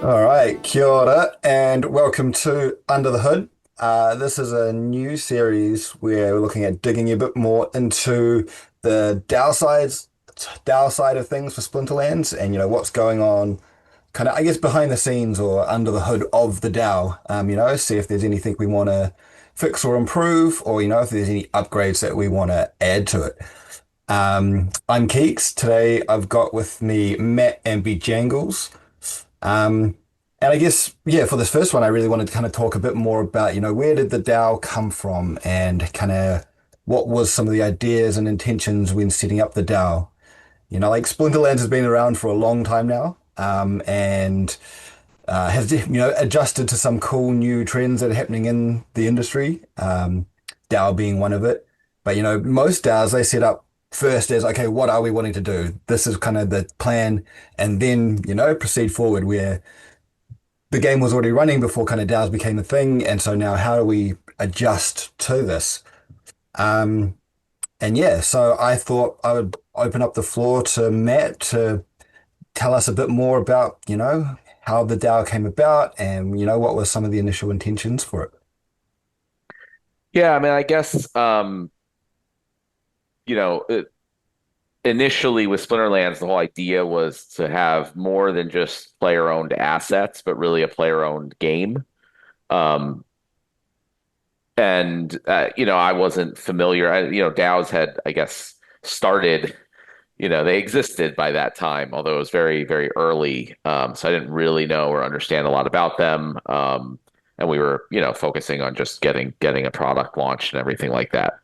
All right, kia ora, and welcome to Under the Hood. This is a new series where we're looking at digging a bit more into the DAO side of things for Splinterlands, and what's going on, kind of I guess behind the scenes or under the hood of the DAO. See if there's anything we want to fix or improve, or if there's any upgrades that we want to add to it. I'm Keeegs. Today I've got with me Matt and Bjangles. Um, and I guess, yeah, for this first one, I really wanted to kind of talk a bit more about, where did the DAO come from and kind of what was some of the ideas and intentions when setting up the DAO? Like Splinterlands has been around for a long time now, and has, adjusted to some cool new trends that are happening in the industry, DAO being one of it. But, most DAOs, they set up first as, okay, what are we wanting to do? This is kind of the plan, and then, proceed forward where the game was already running before kind of DAOs became a thing. And so now how do we adjust to this? Um, and yeah, so I thought I would open up the floor to Matt to tell us a bit more about, how the DAO came about and, what were some of the initial intentions for it. Yeah, I mean, I guess you know, it, initially with Splinterlands, the whole idea was to have more than just player-owned assets, but really a player-owned game. Um, and I wasn't familiar. DAOs had, I guess, started. They existed by that time, although it was very, very early. So I didn't really know or understand a lot about them. And we were, focusing on just getting a product launched and everything like that.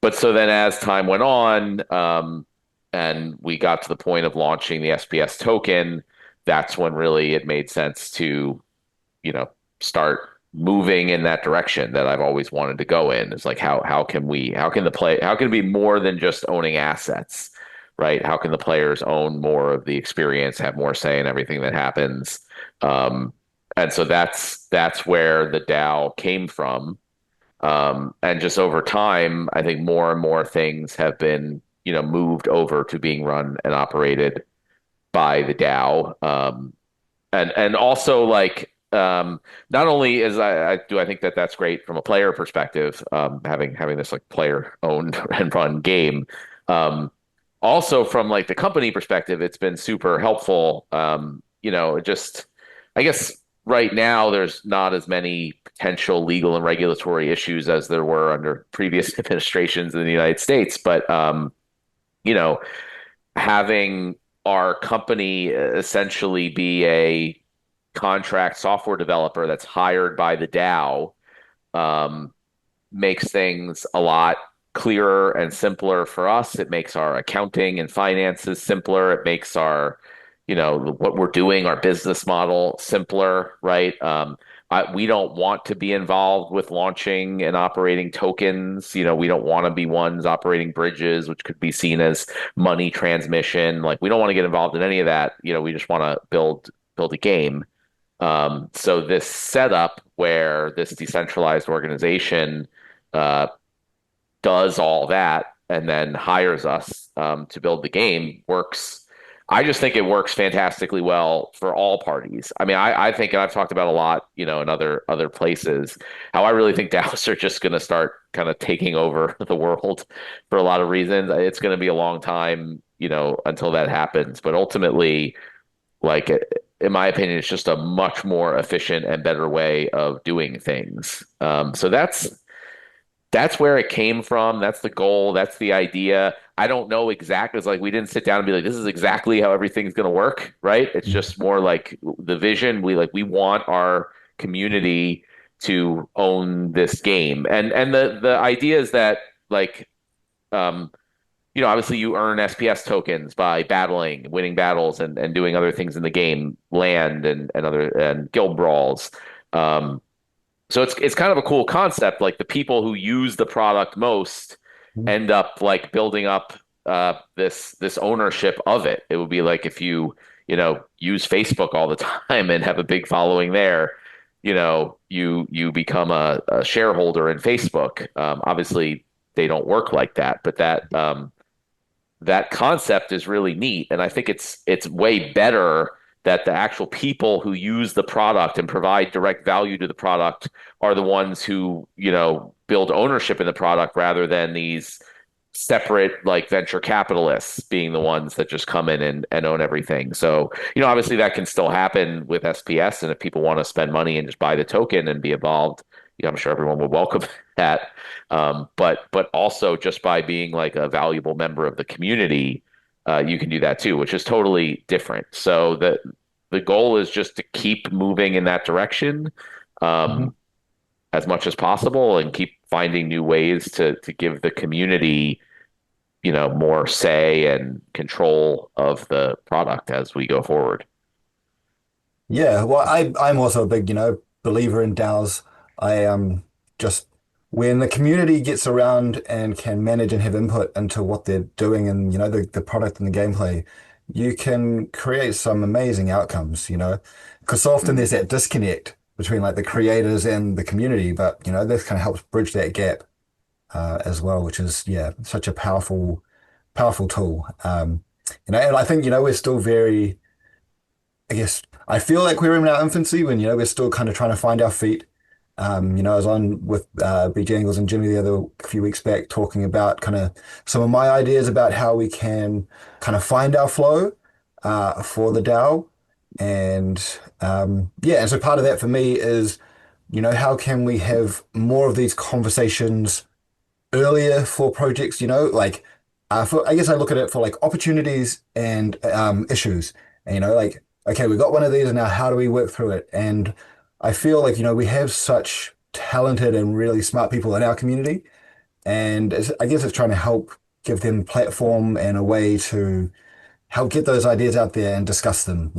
But so then as time went on, and we got to the point of launching the SPS token, that's when really it made sense to, start moving in that direction that I've always wanted to go in. It's like how can it be more than just owning assets, right? How can the players own more of the experience, have more say in everything that happens? And so that's where the DAO came from. And just over time, I think more and more things have been, moved over to being run and operated by the DAO. And also not only I think that that's great from a player perspective, having this like player owned and run game. Also from like the company perspective, it's been super helpful. Just I guess right now there's not as many potential legal and regulatory issues as there were under previous administrations in the United States. But you know, having our company essentially be a contract software developer that's hired by the DAO um, makes things a lot clearer and simpler for us. It makes our accounting and finances simpler. It makes what we're doing, our business model simpler, right? We don't want to be involved with launching and operating tokens. We don't want to be ones operating bridges, which could be seen as money transmission. Like we don't want to get involved in any of that. We just want to build a game. So this setup where this decentralized organization uh, does all that and then hires us to build the game works. I just think it works fantastically well for all parties. I mean, I think, and I've talked about a lot, in other places, how I really think DAOs are just going to start kind of taking over the world for a lot of reasons. It's going to be a long time, until that happens. But ultimately, like in my opinion, it's just a much more efficient and better way of doing things. So that's where it came from. That's the goal. That's the idea. I don't know exactly. It's like we didn't sit down and be like, this is exactly how everything's going to work, right? It's just more like the vision. We want our community to own this game, and the idea is that like um, obviously you earn SPS tokens by battling, winning battles, and doing other things in the game, land and guild brawls. Um, so it's kind of a cool concept. Like the people who use the product most end up like building up this ownership of it. It would be like if you use Facebook all the time and have a big following there, you become a shareholder in Facebook. Obviously, they don't work like that, but that concept is really neat, and I think it's way better that the actual people who use the product and provide direct value to the product are the ones who, build ownership in the product rather than these separate like venture capitalists being the ones that just come in and own everything. So, obviously that can still happen with SPS. And if people want to spend money and just buy the token and be involved, I'm sure everyone would welcome that. But also just by being like a valuable member of the community, you can do that too, which is totally different. So the goal is just to keep moving in that direction. Mhm. Um, as much as possible and keep finding new ways to give the community, more say and control of the product as we go forward. Yeah, well, I'm also a big, believer in DAOs. I just when the community gets around and can manage and have input into what they're doing and the product and the gameplay, you can create some amazing outcomes, because so often there's Mhm. that disconnect between like the creators and the community, but this kind of helps bridge that gap as well, which is yeah, such a powerful tool. And I think we're still very I guess I feel like we're in our infancy when, we're still kind of trying to find our feet. I was on with Bjangles and Jimmy the other few weeks back talking about kind of some of my ideas about how we can kind of find our flow for the DAO. And yeah, and so part of that for me is, how can we have more of these conversations earlier for projects, like I guess I look at it for like opportunities and issues. And like, okay, we got one of these and now how do we work through it? And I feel like, we have such talented and really smart people in our community. And I guess it's trying to help give them platform and a way to help get those ideas out there and discuss them,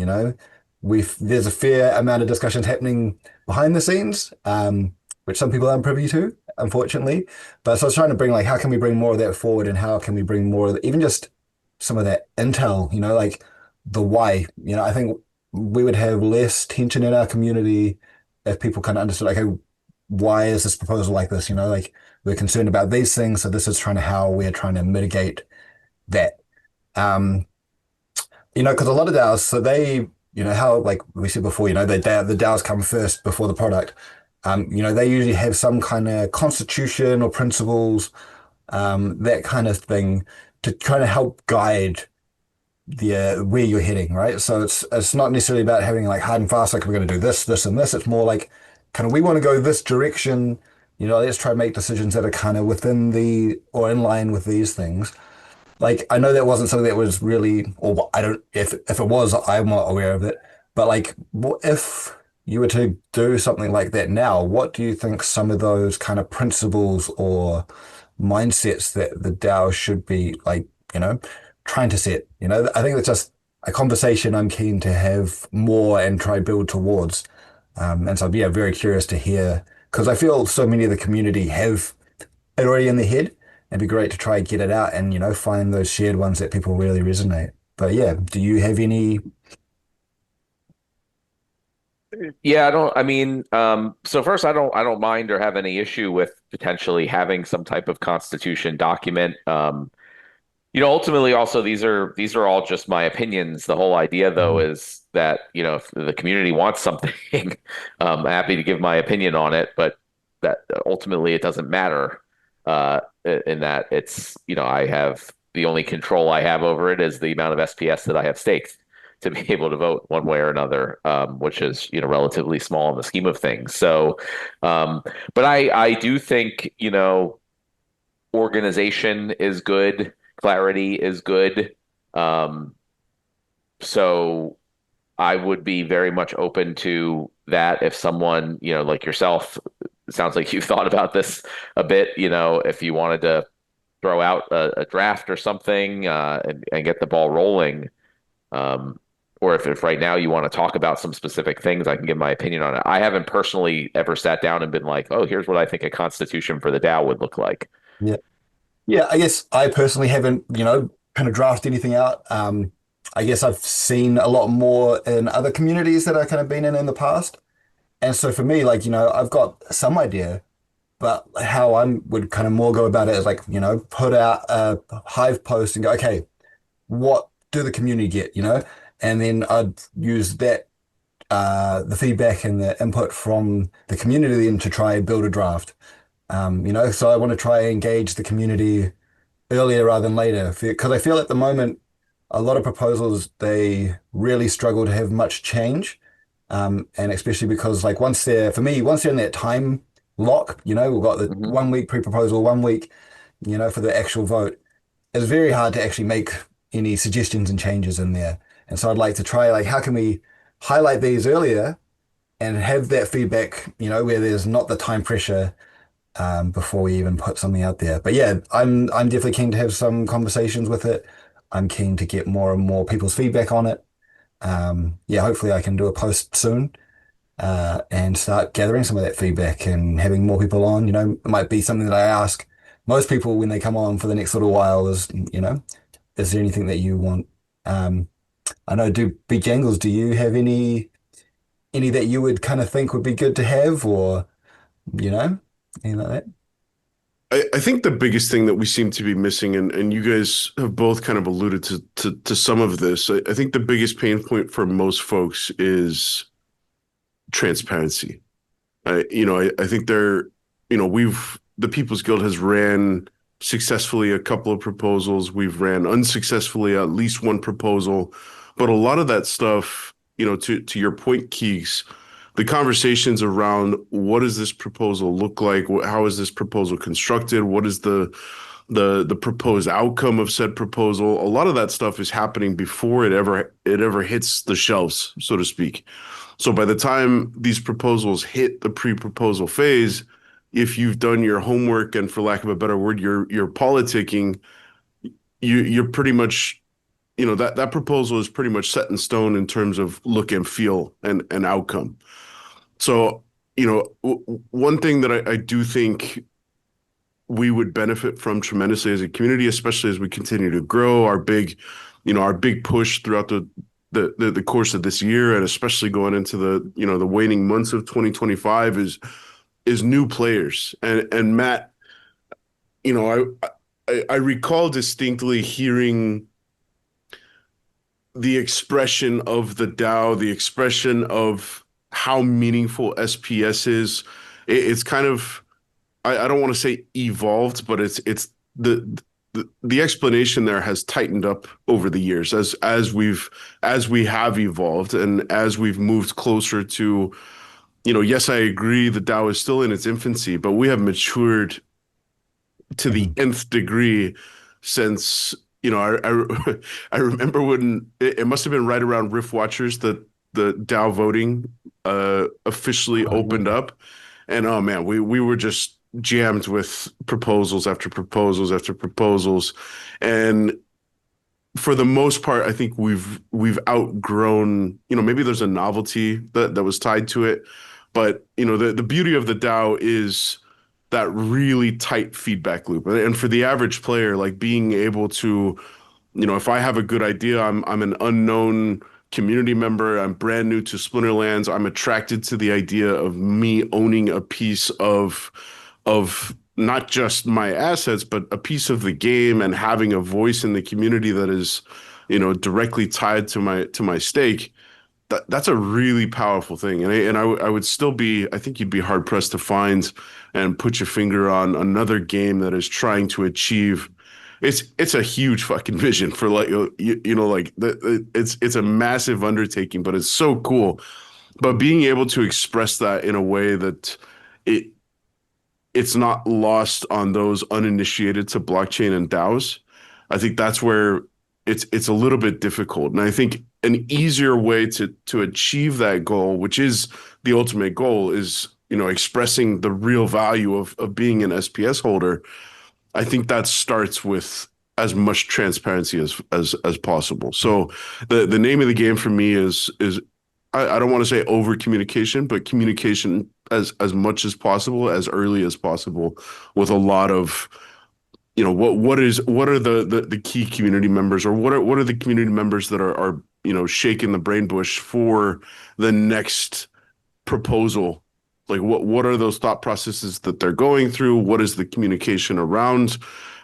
there's a fair amount of discussions happening behind the scenes, which some people aren't privy to, unfortunately. But so I was trying to bring like how can we bring more of that forward and how can we bring more of even just some of that intel, like the why. I think we would have less tension in our community if people kind of understood, like, okay, why is this proposal like this? Like we're concerned about these things, so this is trying to how we're trying to mitigate that. Um, because a lot of DAOs, so they, how like we said before, the DAOs come first before the product. They usually have some kind of constitution or principles, that kind of thing to kind of help guide the where you're heading, right? So it's not necessarily about having like hard and fast, like we're going to do this, this, and this. It's more like kind of we want to go this direction. Let's try and make decisions that are kind of within the or in line with these things. Like I know that wasn't something that was really, or I don't, if it was, I'm not aware of it. But like, what if you were to do something like that now? What do you think some of those kind of principles or mindsets that the DAO should be like, trying to set? I think it's just a conversation I'm keen to have more and try build towards. And so, yeah, very curious to hear because I feel so many of the community have it already in their head. It'd be great to try and get it out and, find those shared ones that people really resonate. But yeah, do you have any? Yeah, I mean, so first, I don't mind or have any issue with potentially having some type of constitution document. Ultimately, also these are all just my opinions. The whole idea, though, Mhm. is that if the community wants something, I'm happy to give my opinion on it. But that ultimately it doesn't matter. In that it's I have the only control I have over it is the amount of SPS that I have staked to be able to vote one way or another, which is relatively small in the scheme of things. So, um, but I do think organization is good, clarity is good. Um, so I would be very much open to that if someone, like yourself, it sounds like you've thought about this a bit, if you wanted to throw out a draft or something and get the ball rolling. Um, or if right now you want to talk about some specific things, I can give my opinion on it. I haven't personally ever sat down and been like, oh, here's what I think a constitution for the DAO would look like. Yeah. Yeah, I guess I personally haven't, kind of draft anything out. I guess I've seen a lot more in other communities that I've kind of been in the past. And so for me, like, I've got some idea, but how I would kind of more go about it is like, put out a Hive post and go, okay, what do the community get, and then I'd use that the feedback and the input from the community then to try and build a draft. So I want to try and engage the community earlier rather than later because I feel at the moment a lot of proposals they really struggle to have much change, and especially because like once they're in that time lock, we've got the Hmm. 1 week pre-proposal, 1 week, for the actual vote. It's very hard to actually make any suggestions and changes in there. And so I'd like to try like how can we highlight these earlier and have that feedback, where there's not the time pressure before we even put something out there. But yeah, I'm definitely keen to have some conversations with it. I'm keen to get more and more people's feedback on it. Yeah, hopefully I can do a post soon and start gathering some of that feedback and having more people on. It might be something that I ask most people when they come on for the next little while is there anything that you want? Um, I know, do Bjangles, do you have any that you would kind of think would be good to have or, you know, anything like that? I think the biggest thing that we seem to be missing, and you guys have both kind of alluded to some of this. I think the biggest pain point for most folks is transparency. I think the People's Guild has ran successfully a couple of proposals. We've ran unsuccessfully at least one proposal, but a lot of that stuff, to your point, Keegs, the conversations around what does this proposal look like? How is this proposal constructed? What is the proposed outcome of said proposal? A lot of that stuff is happening before it ever hits the shelves, so to speak. So by the time these proposals hit the pre-proposal phase, if you've done your homework and for lack of a better word, you're politicking, you're pretty much, that proposal is pretty much set in stone in terms of look and feel and outcome. So, one thing that I do think we would benefit from tremendously as a community, especially as we continue to grow our big push throughout the course of this year, and especially going into the waning months of 2025 is new players. And Matt, I recall distinctly hearing the expression of the DAO, the expression of how meaningful SPS is. It's kind of, I don't want to say evolved, but it's the explanation there has tightened up over the years as we have evolved and as we've moved closer to, yes, I agree the DAO is still in its infancy, but we have matured to the Mhm. nth degree since, I remember when it must have been right around Rift Watchers that the DAO voting officially Oh, opened yeah. up. And oh man, we were just jammed with proposals after proposals after proposals. And for the most part, I think we've outgrown, maybe there's a novelty that was tied to it. But the beauty of the DAO is that really tight feedback loop. And for the average player, like being able to, if I have a good idea, I'm an unknown community member, I'm brand new to Splinterlands, I'm attracted to the idea of me owning a piece of not just my assets, but a piece of the game and having a voice in the community that is, directly tied to my stake. That's a really powerful thing. And I would still I think you'd be hard pressed to find and put your finger on another game that is trying to achieve. It's a huge fucking vision for like, it's a massive undertaking, but it's so cool. But being able to express that in a way that it it's not lost on those uninitiated to blockchain and DAOs. I think that's where it's a little bit difficult. And I think an easier way to achieve that goal, which is the ultimate goal, is expressing the real value of being an SPS holder. I think that starts with as much transparency as possible. So the name of the game for me is I don't want to say over communication, but communication as much as possible, as early as possible, with a lot of what are the key community members, or what are the community members that are shaking the brain bush for the next proposal. Like what are those thought processes that they're going through? What is the communication around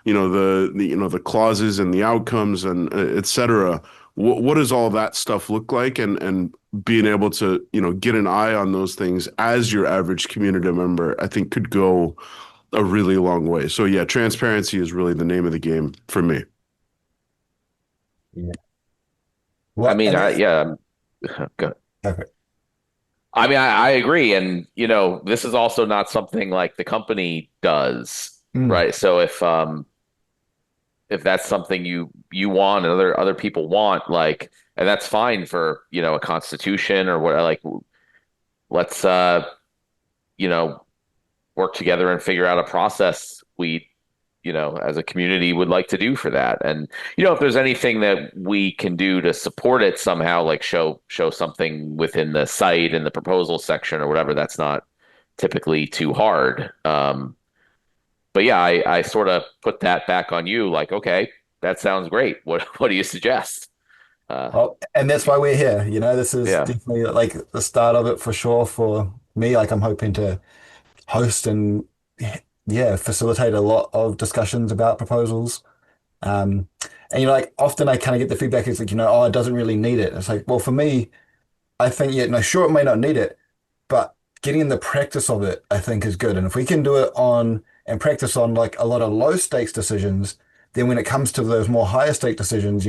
the clauses and the outcomes and et cetera? what does all that stuff look like, and being able to, get an eye on those things as your average community member, I think could go a really long way. So yeah, transparency is really the name of the game for me. Yeah. I Well, mean, and that's yeah, go- perfect. I mean, I agree. And, this is also not something like the company does, Mm, right? So if that's something you want and other people want, like, and that's fine for, a constitution or what, like, let's, you know, work together and figure out a process we, as a community would like to do for that. And, if there's anything that we can do to support it somehow, like show something within the site in the proposal section or whatever, that's not typically too hard. But yeah, I sort of put that back on you, like, okay, that sounds great. What do you suggest? Uh, Well, and that's why we're here. This is yeah, definitely like the start of it for sure for me. Like I'm hoping to host and yeah, facilitate a lot of discussions about proposals. Um, and like often I kind of get the feedback is like, oh, it doesn't really need it. It's like, well, for me, I think, yeah, no, sure, it may not need it, but getting in the practice of it, I think, is good. And if we can do it on and practice on like a lot of low stakes decisions, then when it comes to those more higher stake decisions,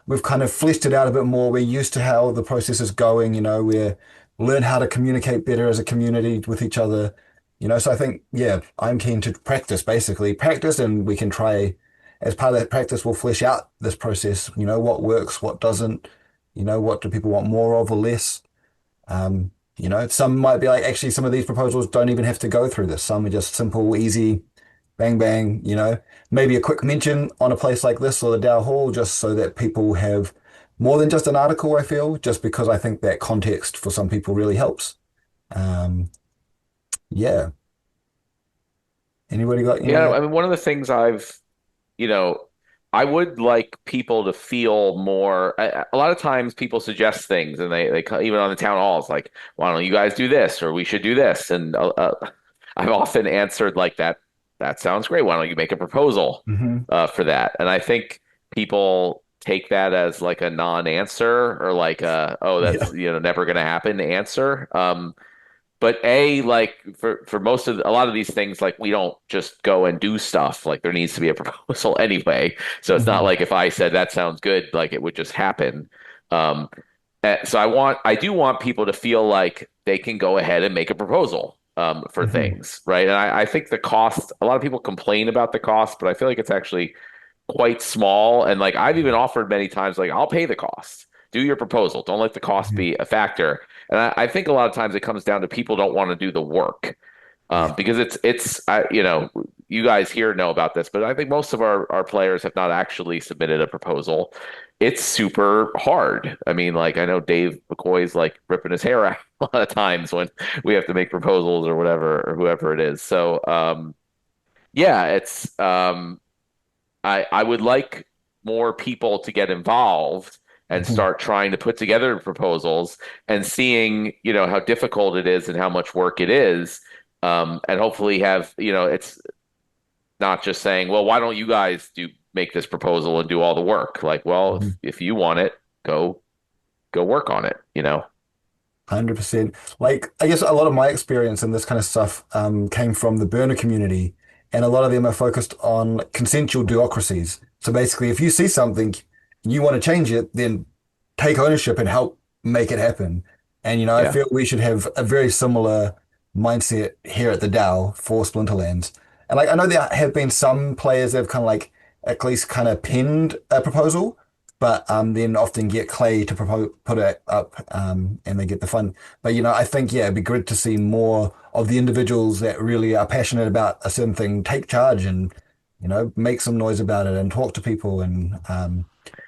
we've kind of fleshed it out a bit more. We're used to how the process is going, we're learn how to communicate better as a community with each other, So I think, yeah, I'm keen to basically practice, and we can try as part of that practice, we'll flesh out this process, what works, what doesn't, what do people want more of or less. Some might be like, actually, some of these proposals don't even have to go through this. Some are just simple, easy, bang, bang, maybe a quick mention on a place like this or the DAO Hall, just so that people have more than just an article, I feel, just because I think that context for some people really helps. Um, yeah. Anybody got yeah. any? I mean, one of the things you know, I would like people to feel more. A lot of times, people suggest things, and even on the town halls, like, "Why don't you guys do this?" or "We should do this." And I've often answered like that. That sounds great. Why don't you make a proposal Mhm. for that? And I think people take that as like a non-answer or like oh, Yeah. that's never going to happen answer. But like for most of a lot of these things, like we don't just go and do stuff. Like there needs to be a proposal anyway. So it's not Mhm. like if I said that sounds good, like it would just happen. Um, so I do want people to feel like they can go ahead and make a proposal for Mhm. things, right? And I think the cost. A lot of people complain about the cost, but I feel like it's actually quite small. And like I've even offered many times, like I'll pay the cost. Do your proposal. Don't let the cost Mhm. be a factor. And I think a lot of times it comes down to people don't want to do the work Yeah. because you guys here know about this, but I think most of our players have not actually submitted a proposal. It's super hard. I mean, like I know Dave McCoy's like ripping his hair out a lot of times when we have to make proposals or whatever or whoever it is. So yeah, it's I would like more people to get involved and Mhm. start trying to put together proposals and seeing, how difficult it is and how much work it is. And hopefully have, it's not just saying, well, why don't you guys make this proposal and do all the work? Like, well, Mhm. if you want it, go work on it. 100%. Like, I guess a lot of my experience in this kind of stuff came from the burner community, and a lot of them are focused on consensual bureaucracies. So basically, if you see something, you want to change it, then take ownership and help make it happen. And, I Yeah. feel we should have a very similar mindset here at the DAO for Splinterlands. And like, I know there have been some players that have kind of like at least kind of penned a proposal, but then often get Clay to put it up, and they get the fun. But I think yeah, it'd be good to see more of the individuals that really are passionate about a certain thing take charge and make some noise about it and talk to people and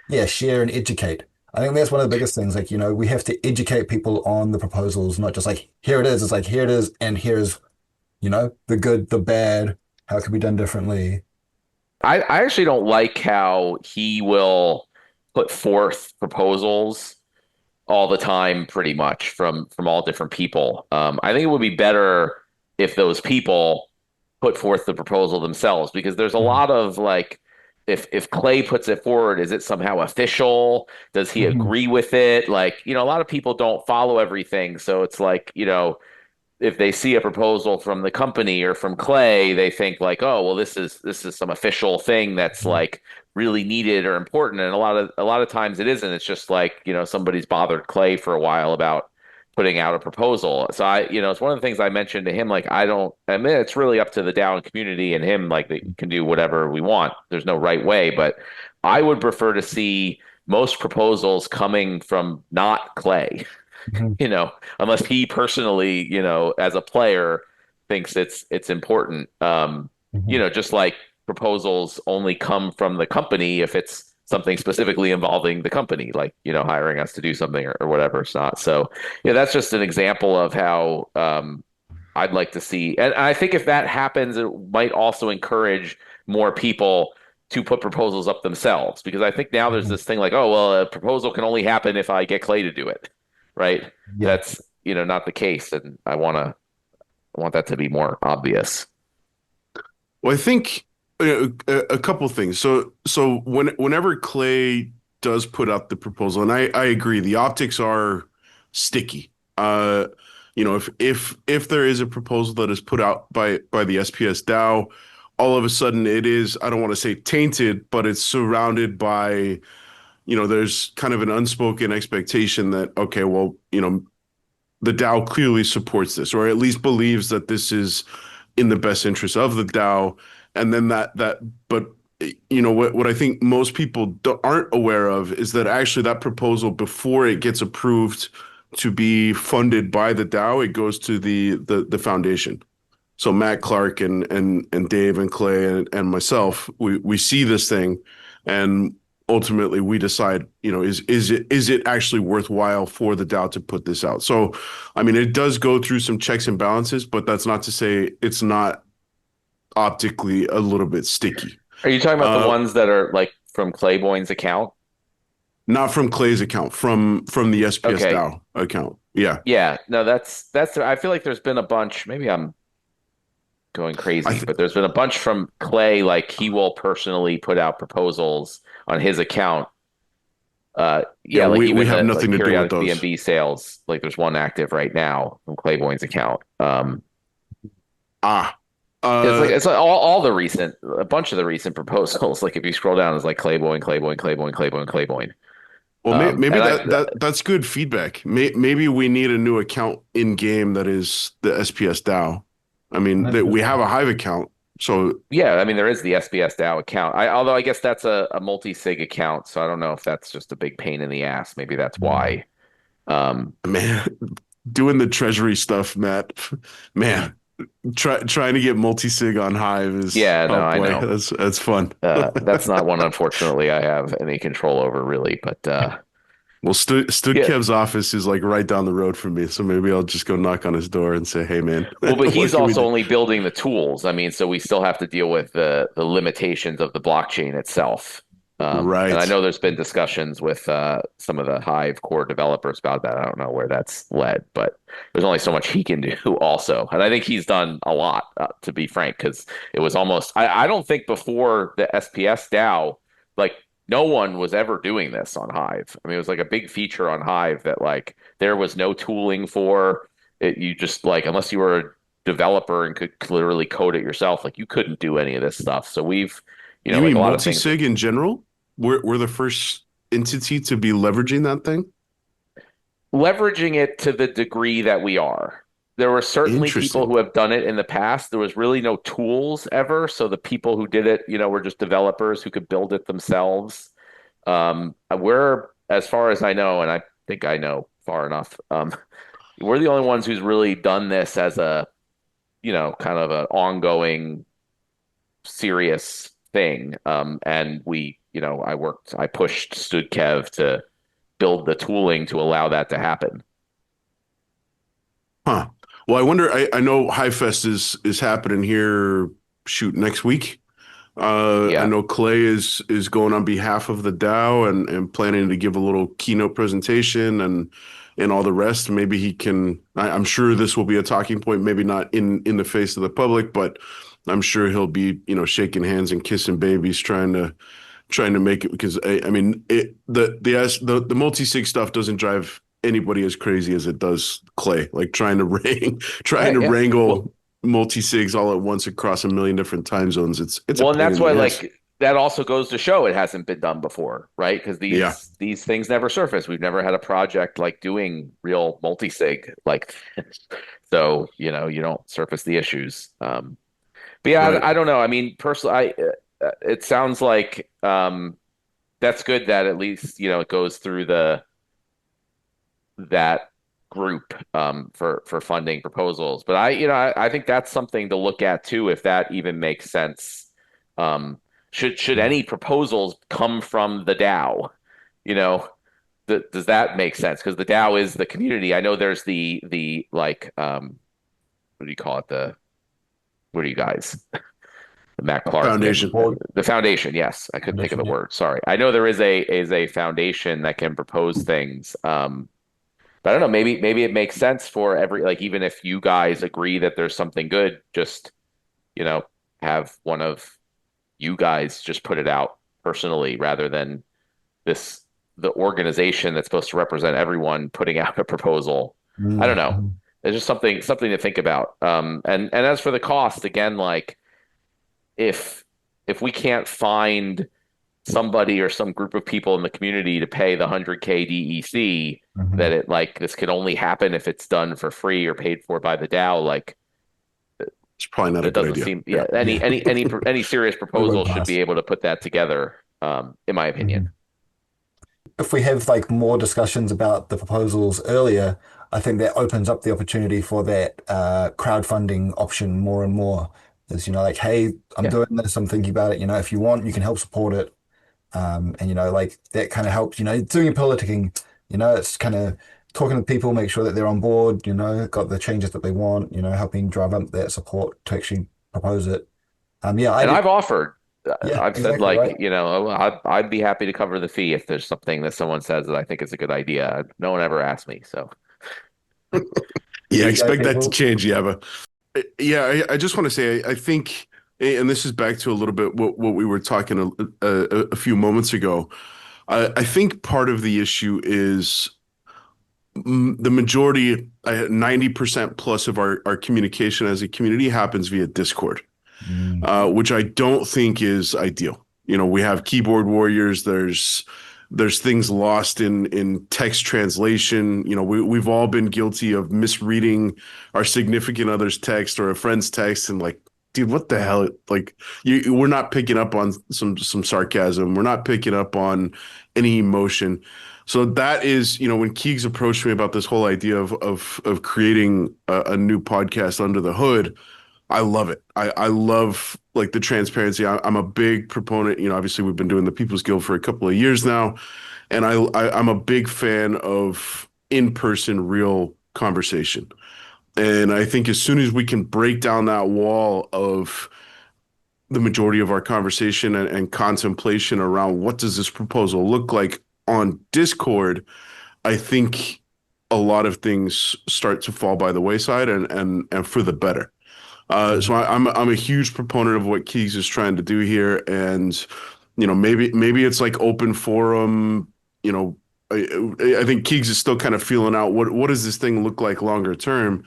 yeah, share and educate. I think that's one of the biggest things. Like we have to educate people on the proposals, not just like here it is. It's like here it is, and here's the good, the bad, how it could be done differently. I actually don't like how he will put forth proposals all the time pretty much from all different people. I think it would be better if those people put forth the proposal themselves because there's a Mhm. lot of like if Clay puts it forward, is it somehow official? Does he Mhm. agree with it? Like, a lot of people don't follow everything. So it's like, if they see a proposal from the company or from Clay, they think like, oh, well, this is some official thing that's like really needed or important. And a lot of times it isn't. It's just like, somebody's bothered Clay for a while about putting out a proposal. So it's one of the things I mentioned to him, like, I mean, it's really up to the DAO and community and him, like, they can do whatever we want. There's no right way, but I would prefer to see most proposals coming from not Clay. Mhm. Unless he personally, as a player thinks it's important. Mhm. Just like proposals only come from the company if it's something specifically involving the company, like, hiring us to do something or whatever it's not. So, yeah, that's just an example of how I'd like to see. And I think if that happens, it might also encourage more people to put proposals up themselves because I think now there's Mhm. this thing like, oh, well, a proposal can only happen if I get Clay to do it, right? Yeah. That's, not the case, and I want that to be more obvious. Well, I think a couple things. So whenever Clay does put out the proposal, and I agree, the optics are sticky. If there is a proposal that is put out by the SPS DAO, all of a sudden it is, I don't want to say tainted, but it's surrounded by, there's kind of an unspoken expectation that, okay, well, the DAO clearly supports this, or at least believes that this is in the best interest of the DAO. And then but what I think most people aren't aware of is that actually that proposal, before it gets approved to be funded by the DAO, it goes to the foundation. So Matt Clark and Dave and Clay and myself, we see this thing, and ultimately we decide, is it actually worthwhile for the DAO to put this out? So, I mean, it does go through some checks and balances, but that's not to say it's not optically a little bit sticky. Are you talking about the Uh, ones that are like from Clayboyne's account? Not from Clay's account, from the SPS Okay. DAO account. Yeah, Yeah. No, that's I feel like there's been a bunch, maybe I'm going I crazy, th but there's been a bunch from Clay, like he will personally put out proposals on his account. yeah, Yeah, like we even have the like nothing to do with periodic those. BNB sales, like there's one active right now from Clayboyne's account. Ah, It's like uh, it's like all the recent, a bunch of the recent proposals. Like if you scroll down, it's like Clayboyne, Clayboyne, Clayboyne, Clayboyne, Clayboyne. Well, maybe And that's good feedback. Maybe we need a new account in game that is the SPS DAO. I mean, that we have a Hive account, so yeah, I mean there is the SBS DAO account. Although I guess that's a multi-sig account, so I don't know if that's just a big pain in the ass. Maybe that's why. Um, man, doing the treasury stuff, Matt, man, trying to get multi-sig on Hive is, yeah, oh no, I boy, know. that's fun. That's not one, unfortunately, I have any control over, really. But Well, yeah, Kev's office is like right down the road from me, so maybe I'll just go knock on his door and say, "Hey, man, well, but what he's can we also do?" only building the tools. I mean, so we still have to deal with the limitations of the blockchain itself. And I Right. know there's been discussions with some of the Hive core developers about that. I don't know where that's led, but there's only so much he can do also. And I think he's done a lot, to be frank, because it was almost, I don't think before the SPS DAO, like no one was ever doing this on Hive. I mean, it was like a big feature on Hive that like there was no tooling for it. You just like, unless you were a developer and could literally code it yourself, like you couldn't do any of this stuff. So we've, You like mean a lot of things. multi-sig in general? We're the first entity to be leveraging that thing? Leveraging it to the degree that we are. There were certainly people Interesting. who have done it in the past. There was really no tools ever. So the people who did it, were just developers who could build it themselves. We're, as far as I know, and I think I know far enough, we're the only ones who's really done this as a, kind of an ongoing, serious thing. And we, I pushed Studkev to build the tooling to allow that to happen. Huh. Well, I wonder, I know HiveFest is happening here, shoot, next week. I Yeah. know Clay is going on behalf of the DAO and planning to give a little keynote presentation and all the rest. Maybe he can, I'm sure this will be a talking point, maybe not in the face of the public, but I'm sure he'll be, shaking hands and kissing babies, trying to make it, because I mean the multi-sig stuff doesn't drive anybody as crazy as it does Clay. Like trying Right. to Yeah. Well, wrangle multi-sigs all at once across a million different time zones. It's a well, and pain that's in why the ass. like that also goes to show it hasn't been done before, right? Because Yeah, these things never surface. We've never had a project like doing real multi-sig like this. So, you don't surface the issues. But yeah, right. I don't know. I mean, personally, it sounds like that's good that at least, it goes through the that group for funding proposals. But I think that's something to look at too, if that even makes sense. Um, should any proposals come from the DAO? You know, does that make sense? Because the DAO is the community. I know there's the like what do you call it? What are you guys? The Matt Clark, Foundation. Board the foundation. Yes, I couldn't think of foundation, the yeah. word. Sorry. I know there is a foundation that can propose things. But I don't know, maybe it makes sense for every like even if you guys agree that there's something good, just you know, have one of you guys just put it out personally rather than this the organization that's supposed to represent everyone putting out a proposal. I don't know. Mm. It's just something to think about. And as for the cost, again, like if if we can't find somebody or some group of people in the community to pay the 100K DEC, that Mhm. it like this could only happen if it's done for free or paid for by the DAO. Like It's probably not a that good doesn't idea. seem, Yeah. yeah, Yeah, any serious we proposal won't should be pass. able to put that together, in my opinion. Mhm. If we have like more discussions about the proposals earlier, I think that opens up the opportunity for that crowdfunding option more and more. Is, like, hey, I'm Yeah. doing this, I'm thinking about it, if you want, you can help support it. And like that kind of helps, doing your politicking, it's kind of talking to people, make sure that they're on board, got the changes that they want, helping drive up that support to actually propose it. Yeah, I And do. I've offered, Yeah, I've said exactly like, right. I'd be happy to cover the fee if there's something that someone says that I think is a good idea. No one ever asked me, so Yeah, There you go, expect that to people. change, yeah. Yeah, I just want to say, I think, and this is back to a little bit what we were talking a few moments ago. I think part of the issue is the majority, 90% plus of our communication as a community happens via Discord, Mm. which I don't think is ideal. We have keyboard warriors. There's things lost in text translation. We've all been guilty of misreading our significant other's text or a friend's text and like, dude, what the hell? Like, we're not picking up on some sarcasm. We're not picking up on any emotion. So that is, when Keegs approached me about this whole idea of creating a new podcast under the hood, I love it. I love like the transparency. I'm a big proponent. Obviously we've been doing the People's Guild for a couple of years now, and I'm a big fan of in-person, real conversation. And I think as soon as we can break down that wall of the majority of our conversation and contemplation around what does this proposal look like on Discord, I think a lot of things start to fall by the wayside and for the better. So I'm a huge proponent of what Keegs is trying to do here, and maybe it's like open forum. You know, I think Keegs is still kind of feeling out what does this thing look like longer term,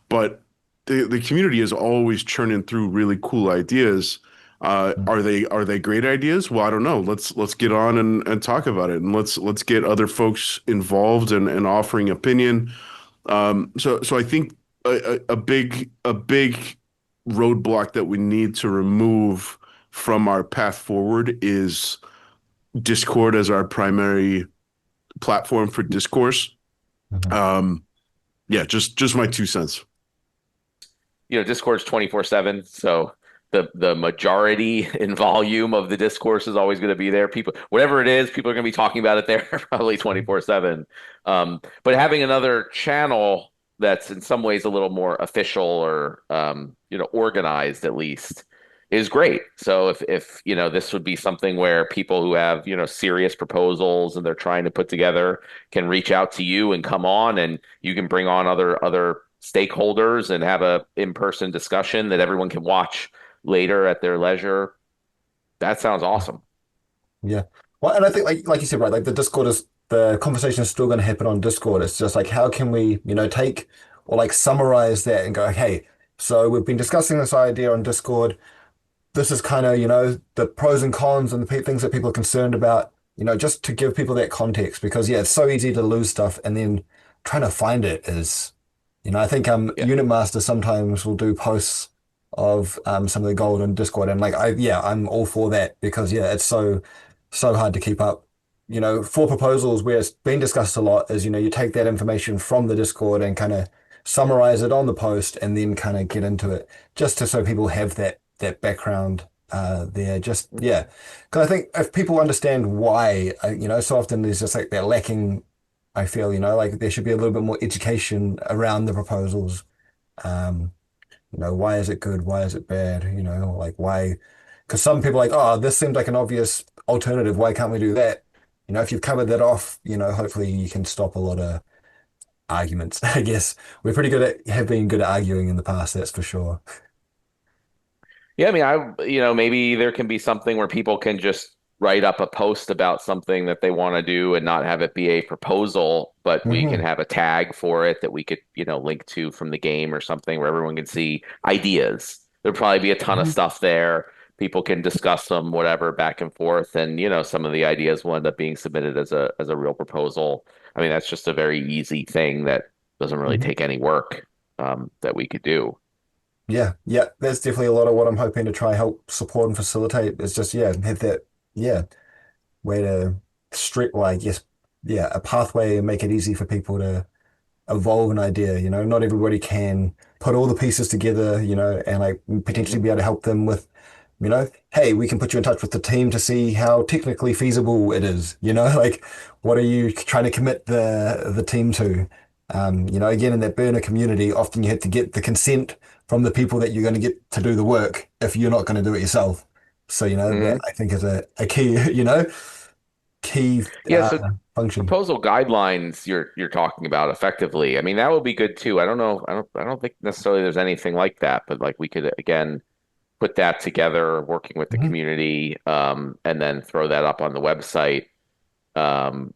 but the community is always churning through really cool ideas. Are they great ideas? Well, I don't know. Let's get on and talk about it, and let's get other folks involved and offering opinion. So I think a big roadblock that we need to remove from our path forward is Discord as our primary platform for discourse. Mhm. Um, yeah, just my 2 cents. Discord's 24/7, so the majority in volume of the discourse is always going to be there. People, whatever it is, people are going to be talking about it there probably 24/7. But having another channel that's in some ways a little more official or organized at least is great. So if this would be something where people who have serious proposals and they're trying to put together can reach out to you and come on, and you can bring on other stakeholders and have a in-person discussion that everyone can watch later at their leisure. That sounds awesome. Yeah. Well, and I think like you said, right, like the conversation is still going to happen on Discord. It's just like how can we, take or like summarize that and go, hey, so we've been discussing this idea on Discord. This is kind of, the pros and cons and the things that people are concerned about, just to give people that context because yeah, it's so easy to lose stuff and then trying to find it is, I think Yeah. Unit Master sometimes will do posts of some of the gold on Discord and like I'm all for that because yeah, it's so hard to keep up. For proposals where it's been discussed a lot is, you take that information from the Discord and kind of summarize it on the post and then kind of get into it just to so people have that background there. Just yeah, because I think if people understand why, so often there's just like that lacking. I feel, like there should be a little bit more education around the proposals. Um, why is it good? Why is it bad? Like why? Because some people are like, oh, this seems like an obvious alternative. Why can't we do that? If you've covered that off, hopefully you can stop a lot of arguments. I guess we're pretty good have been good at arguing in the past, that's for sure. Yeah, I mean, maybe there can be something where people can just write up a post about something that they want to do and not have it be a proposal, but we can Hmm. have a tag for it that we could, link to from the game or something where everyone can see ideas. There'll probably be a ton of Hmm. stuff there. People can discuss them, whatever, back and forth, and some of the ideas will end up being submitted as a real proposal. I mean, that's just a very easy thing that doesn't really Hmm. take any work that we could do. Yeah, yeah, that's definitely a lot of what I'm hoping to try help support and facilitate. Is just yeah, have that yeah way to straight well, I guess yeah, a pathway and make it easy for people to evolve an idea. Not everybody can put all the pieces together, and like potentially be able to help them with, hey, we can put you in touch with the team to see how technically feasible it is. Like what are you trying to commit the team to? Again, in that burner community, often you have to get the consent from the people that you're going to get to do the work if you're not going to do it yourself. So, that I think is a key, key Yeah, so function. proposal guidelines you're talking about effectively. I mean, that would be good too. I don't know. I don't think necessarily there's anything like that, but like we could again put that together, working with the Mhm. community, and then throw that up on the website. Um,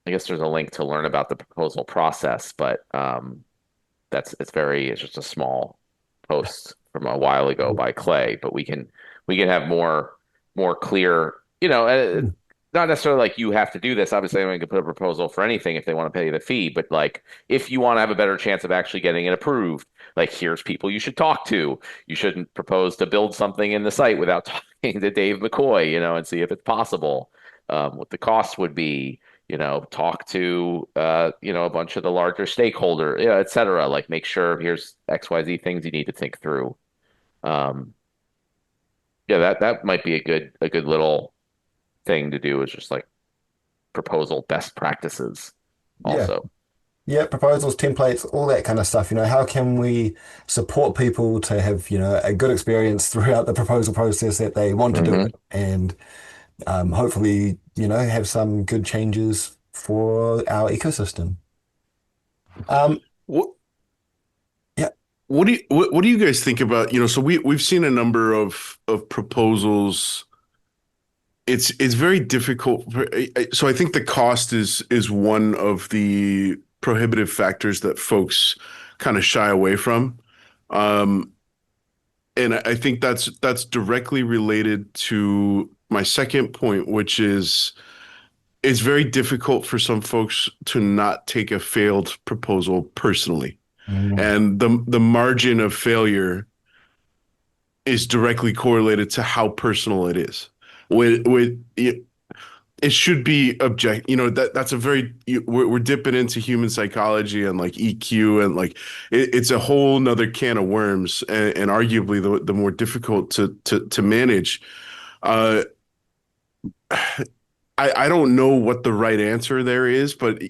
I guess there's a link to learn about the proposal process, but it's just a small post from a while ago by Clay, but we can have more clear, not necessarily like you have to do this. Obviously, anyone can put a proposal for anything if they want to pay the fee, but like if you want to have a better chance of actually getting it approved, like here's people you should talk to. You shouldn't propose to build something in the site without talking to Dave McCoy, and see if it's possible, what the cost would be, talk to a bunch of the larger stakeholder, yeah, et cetera. Like make sure here's XYZ things you need to think through. Um, yeah, that might be a good little thing to do is just like proposal best practices Yeah. also. Yeah, proposals, templates, all that kind of stuff. How can we support people to have, a good experience throughout the proposal process that they want to do Hmm. it and hopefully, have some good changes for our ecosystem. Um, What yeah. what do you guys think about, so we've seen a number of proposals. It's very difficult. So I think the cost is one of the prohibitive factors that folks kind of shy away from. Um, and I think that's directly related to my second point, which is it's very difficult for some folks to not take a failed proposal personally. Mm. And the margin of failure is directly correlated to how personal it is. It should be object, that's a very we're dipping into human psychology and like EQ and like it's a whole nother can of worms and arguably the more difficult to manage. uh I don't know what the right answer there is, but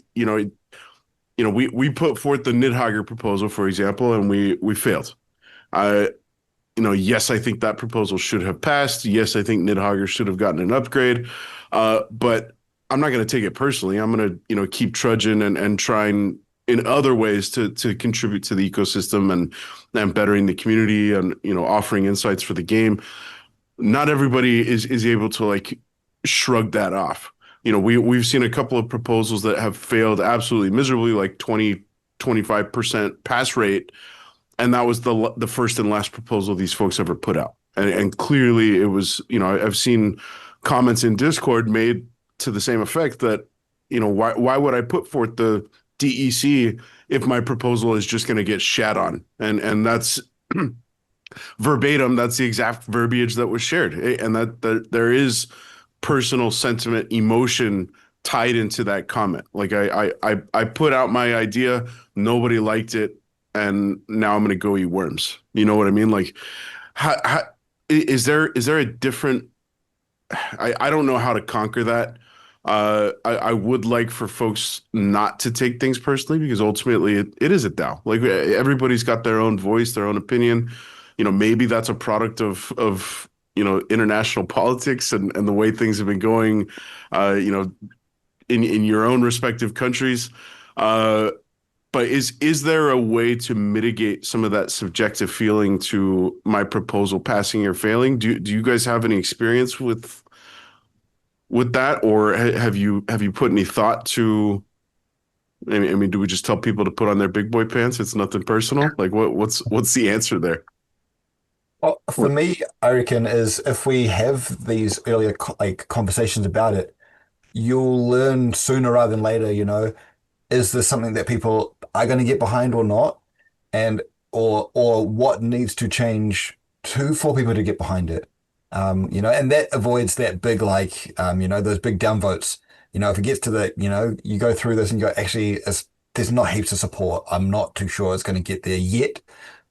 we put forth the Nidhogger proposal, for example, and we failed. I yes, I think that proposal should have passed. Yes, I think Nidhogger should have gotten an upgrade. But I'm not going to take it personally. I'm going to, keep trudging and try and in other ways to contribute to the ecosystem and bettering the community and offering insights for the game. Not everybody is able to like shrug that off. We've seen a couple of proposals that have failed absolutely miserably, like 20-25% pass rate, and that was the first and last proposal these folks ever put out. And clearly it was, I've seen comments in Discord made to the same effect that, why would I put forth the DEC if my proposal is just going to get shat on? And that's verbatim, that's the exact verbiage that was shared. And that there is personal sentiment, emotion tied into that comment. Like I put out my idea, nobody liked it, and now I'm going to go eat worms. You know what I mean? Like, how is there a different? I don't know how to conquer that. I would like for folks not to take things personally because ultimately it is a DAO. Like everybody's got their own voice, their own opinion. Maybe that's a product of international politics and the way things have been going, in your own respective countries. But is there a way to mitigate some of that subjective feeling to my proposal passing or failing? Do you guys have any experience with that, or have you put any thought to? I mean, do we just tell people to put on their big boy pants? It's nothing personal. Like, what's the answer there? Well, for me, I reckon is if we have these earlier conversations about it, you'll learn sooner rather than later, is this something that people are going to get behind or not? And or what needs to change for people to get behind it? And that avoids that big those big downvotes. If it gets to you go through this and you go, actually, there's not heaps of support. I'm not too sure it's going to get there yet.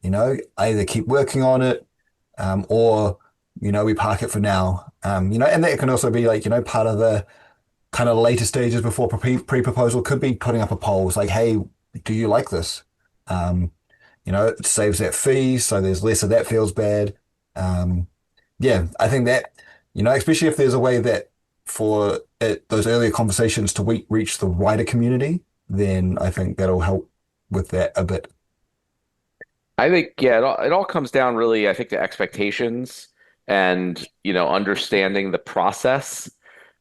Either keep working on it, or we park it for now. And that can also be part of the kind of later stages before pre-proposal could be putting up a poll. It's like, hey, do you like this? It saves that fee, so there's less of that feels bad. Yeah, I think that, especially if there's a way that for those earlier conversations to reach the wider community, then I think that'll help with that a bit. I think, yeah, it all comes down really, I think, to expectations and, understanding the process.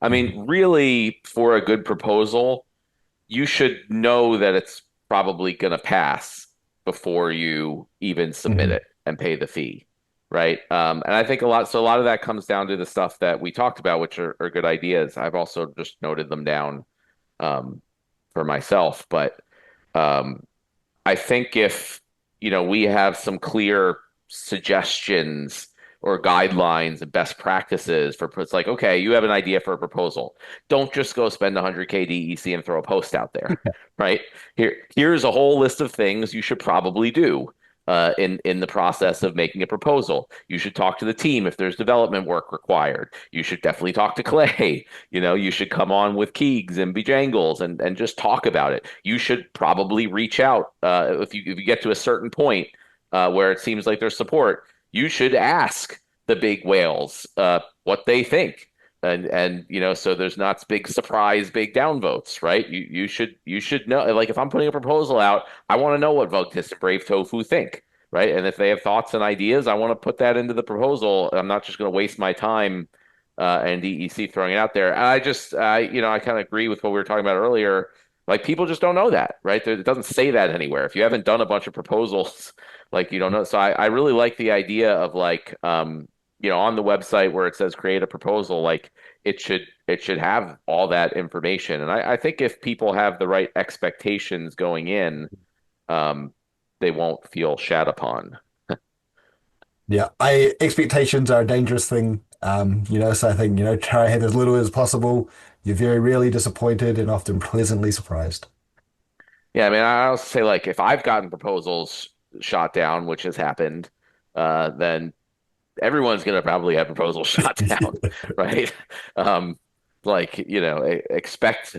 I Mhm. mean, really, for a good proposal, you should know that it's probably going to pass before you even submit Mhm. it and pay the fee, right? And I think a lot of that comes down to the stuff that we talked about, which are good ideas. I've also just noted them down um, for myself, but um, I think if, we have some clear suggestions or guidelines and best practices for it's like, okay, you have an idea for a proposal. Don't just go spend 100K DEC and throw a post out there, right? Here's a whole list of things you should probably do in the process of making a proposal. You should talk to the team if there's development work required. You should definitely talk to Clay. You should come on with Keeegs and Bjangles and just talk about it. You should probably reach out if you get to a certain point where it seems like there's support. You should ask the big whales what they think. And so there's not big surprise, big downvotes, right? You should know. Like if I'm putting a proposal out, I want to know what Vogtis and Brave Tofu think, right? And if they have thoughts and ideas, I want to put that into the proposal. I'm not just going to waste my time and DEC throwing it out there. And I kind of agree with what we were talking about earlier. Like people just don't know that, right? It doesn't say that anywhere. If you haven't done a bunch of proposals, like you don't know. So I really like the idea of like on the website where it says create a proposal, like it should have all that information. And I think if people have the right expectations going in, um, they won't feel shat upon. Yeah, expectations are a dangerous thing. So I think, try to have as little as possible. You're very rarely disappointed and often pleasantly surprised. Yeah, I mean, I also say like if I've gotten proposals shot down, which has happened, then everyone's gonna probably have proposals shot down, right? Um, like, expect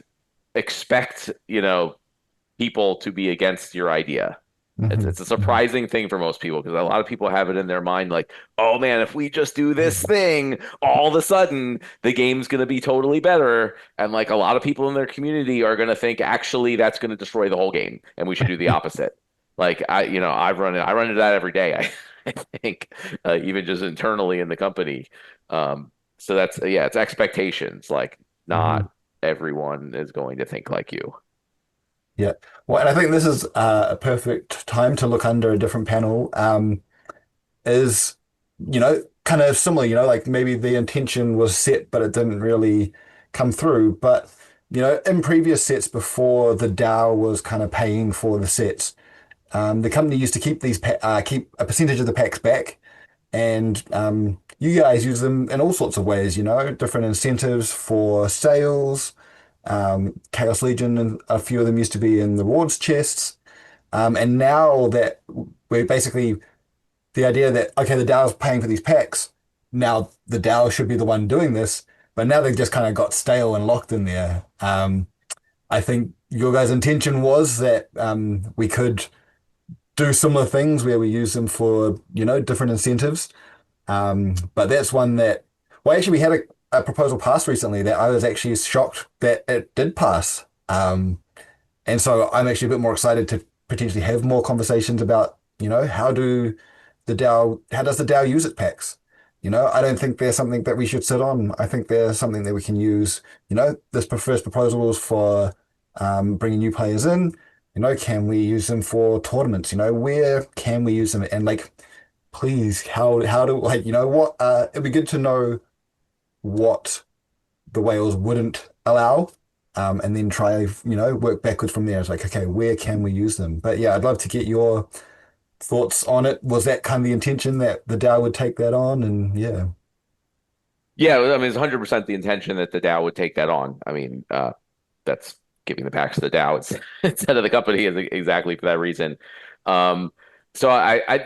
people to be against your idea. It's a surprising thing for most people because a lot of people have it in their mind like, oh man, if we just do this thing, all of a sudden the game's going to be totally better. And like a lot of people in their community are going to think actually that's going to destroy the whole game and we should do the opposite. Like I run into that every day. I think even just internally in the company. So that's yeah, it's expectations. Like Mhm. not everyone is going to think like you. Yeah. Well, and I think this is a perfect time to look under a different panel. Is, kind of similar, like maybe the intention was set, but it didn't really come through. But, in previous sets before the DAO was kind of paying for the sets, the company used to keep a percentage of the packs back. And you guys use them in all sorts of ways, different incentives for sales. Chaos Legion and a few of them used to be in the rewards chests. And now that we're basically the idea that, okay, the DAO's paying for these packs, now the DAO should be the one doing this, but now they've just kind of got stale and locked in there. I think your guys' intention was that we could do similar things where we use them for, different incentives. But that's one that, well, actually, we had a proposal pass recently that I was actually shocked that it did pass. And so I'm actually a bit more excited to potentially have more conversations about, how does the DAO use its packs? I don't think there's something that we should sit on. I think there's something that we can use. This first proposal is for bringing new players in. Can we use them for tournaments? Where can we use them? And like, please, how do like, what? It'd be good to know what the whales wouldn't allow, and then try, work backwards from there. It's like, okay, where can we use them? But yeah, I'd love to get your thoughts on it. Was that kind of the intention that the DAO would take that on? And yeah. Yeah, I mean, it's 100% the intention that the DAO would take that on. I mean, that's giving the packs to the DAO instead of the company is exactly for that reason. Um, so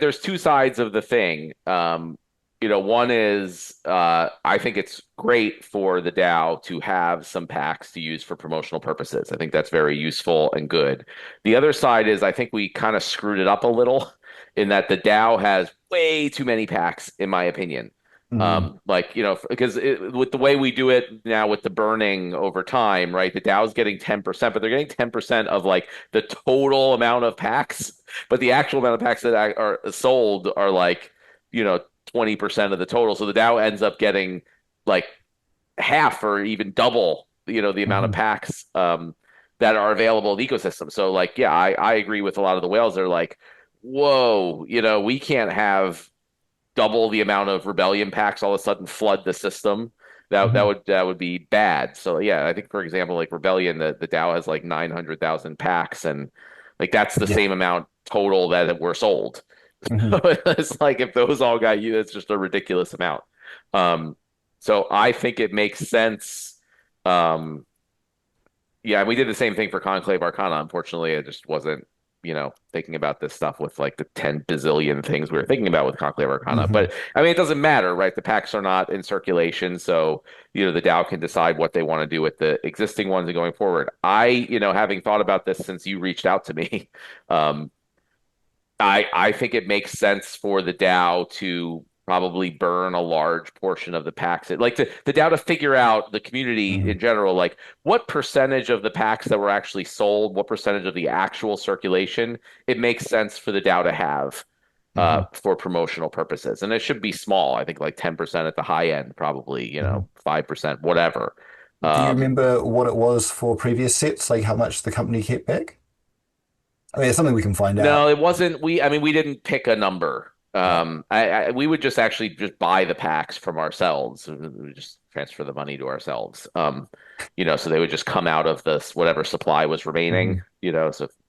there's two sides of the thing. One is I think it's great for the DAO to have some packs to use for promotional purposes. I think that's very useful and good. The other side is I think we kind of screwed it up a little in that the DAO has way too many packs, in my opinion. Hmm. Because with the way we do it now with the burning over time, right? The Dow's getting 10%, but they're getting 10% of like the total amount of packs, but the actual amount of packs that are sold are like, 20% of the total. So the Dow ends up getting like half or even double, the amount of Hmm. packs that are available in the ecosystem. So like, yeah, I agree with a lot of the whales. They're like, whoa, we can't have double the amount of rebellion packs all of a sudden flood the system. Hmm. That would be bad. So yeah, I think for example, like rebellion, the DAO has like 900,000 packs, and like that's the Yeah. same amount total that were sold. Hmm. It's like if those all got you, it's just a ridiculous amount. Um, so I think it makes sense. Um, yeah, we did the same thing for Conclave Arcana. Unfortunately, I just wasn't, thinking about this stuff with like the 10 bazillion things we were thinking about with Conclave Arcana. Hmm. But I mean, it doesn't matter, right? The packs are not in circulation. So, the DAO can decide what they want to do with the existing ones and going forward. Having thought about this since you reached out to me, um, I think it makes sense for the DAO to probably burn a large portion of the packs. Like the DAO to figure out the community Hmm. in general, like what percentage of the packs that were actually sold, what percentage of the actual circulation, it makes sense for the DAO to have Hmm. for promotional purposes. And it should be small. I think like 10% at the high end, probably, Hmm. 5%, whatever. Do you Um, remember what it was for previous sets? Like how much the company kept back? I mean, it's something we can find No, out. it wasn't. I mean, we didn't pick a number. Yeah. We would just actually just buy the packs from ourselves. We would just transfer the money to ourselves. So they would just come out of this whatever supply was remaining. Hmm.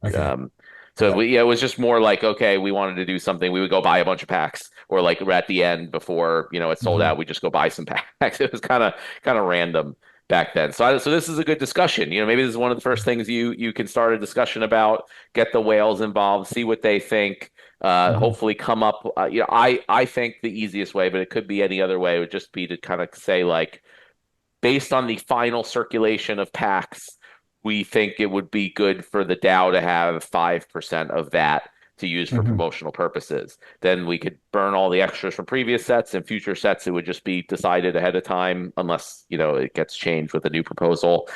Okay. Um, so Yeah. we, yeah, it was just more like, okay, we wanted to do something. We would go buy a bunch of packs, or like at the end before it sold Hmm. out, we just go buy some packs. It was kind of random back then. So this is a good discussion. Maybe this is one of the first things you can start a discussion about, get the whales involved, see what they think. Hmm. Hopefully come up. I think the easiest way, but it could be any other way, would just be to kind of say like, based on the final circulation of packs, we think it would be good for the DAO to have 5% of that to use for Hmm. promotional purposes. Then we could burn all the extras from previous sets, and future sets it would just be decided ahead of time unless, it gets changed with a new proposal.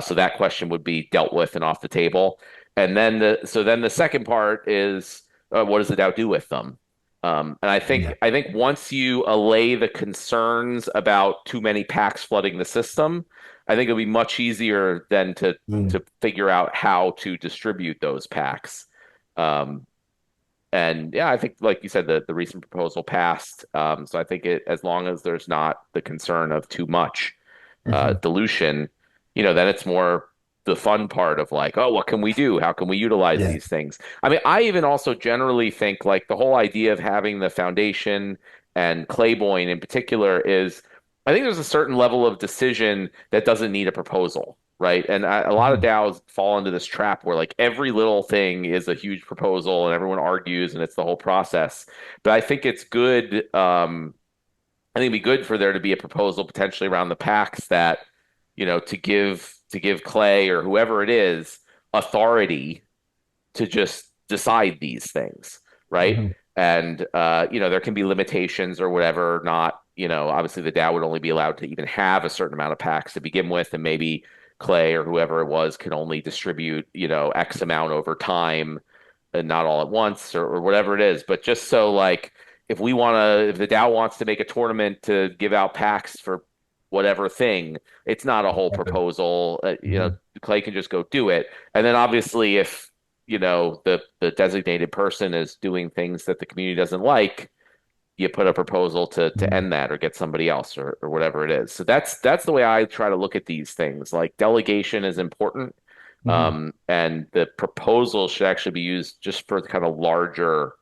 So that question would be dealt with and off the table. And then the second part is, what does the DAO do with them? And I think Yeah. I think once you allay the concerns about too many packs flooding the system, I think it'll be much easier then to Mm. figure out how to distribute those packs. Um, and yeah, I think like you said, the recent proposal passed. So I think as long as there's not the concern of too much Hmm. dilution, then it's more the fun part of like, oh, what can we do? How can we utilize Yeah. these things? I mean, I even also generally think like the whole idea of having the foundation and Clayboyne in particular is, I think there's a certain level of decision that doesn't need a proposal, right? And a lot of Hmm. DAOs fall into this trap where like every little thing is a huge proposal and everyone argues and it's the whole process. But I think it's good. I think it'd be good for there to be a proposal potentially around the packs that, to give Clay or whoever it is authority to just decide these things, right? Hmm. And there can be limitations or whatever, not, obviously the DAO would only be allowed to even have a certain amount of packs to begin with, and maybe Clay or whoever it was can only distribute, X amount over time and not all at once or whatever it is. But just so like if the DAO wants to make a tournament to give out packs for whatever thing, it's not a whole Happen. proposal. Hmm. Clay can just go do it. And then obviously if the designated person is doing things that the community doesn't like, you put a proposal to Hmm. end that or get somebody else or whatever it is. So that's the way I try to look at these things. Like delegation is important. Hmm. And the proposal should actually be used just for kind of larger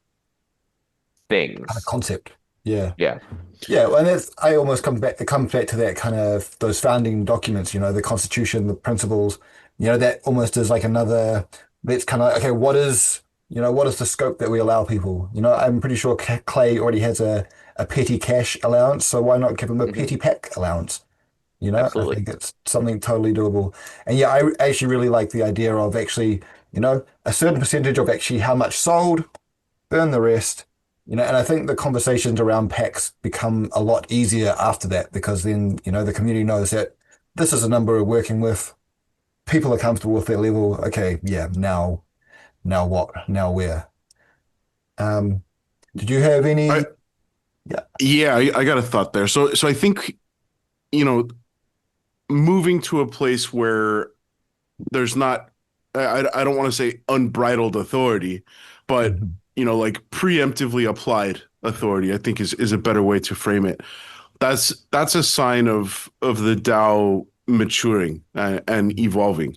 Kind of things. concept. Yeah. Yeah. Yeah, well, and that's I almost come back. It comes back to that kind of those founding documents. The Constitution, the principles. That almost is like another. That's kind of okay. What is the scope that we allow people? I'm pretty sure Clay already has a petty cash allowance, so why not give him a Hmm. petty pack allowance? I Absolutely. think it's something totally doable. And yeah, I actually really like the idea of actually, a certain percentage of actually how much sold, burn the rest. And I think the conversations around packs become a lot easier after that because then, the community knows that this is a number we're working with. People are comfortable with their level. Okay, yeah, now what? Now where? Um, did you have I any? Yeah. yeah, I got a thought there. So I think, you know, moving to a place where there's not I don't want to say unbridled authority, but Mhm. like preemptively applied authority, I think is a better way to frame it. That's a sign of the DAO maturing and evolving.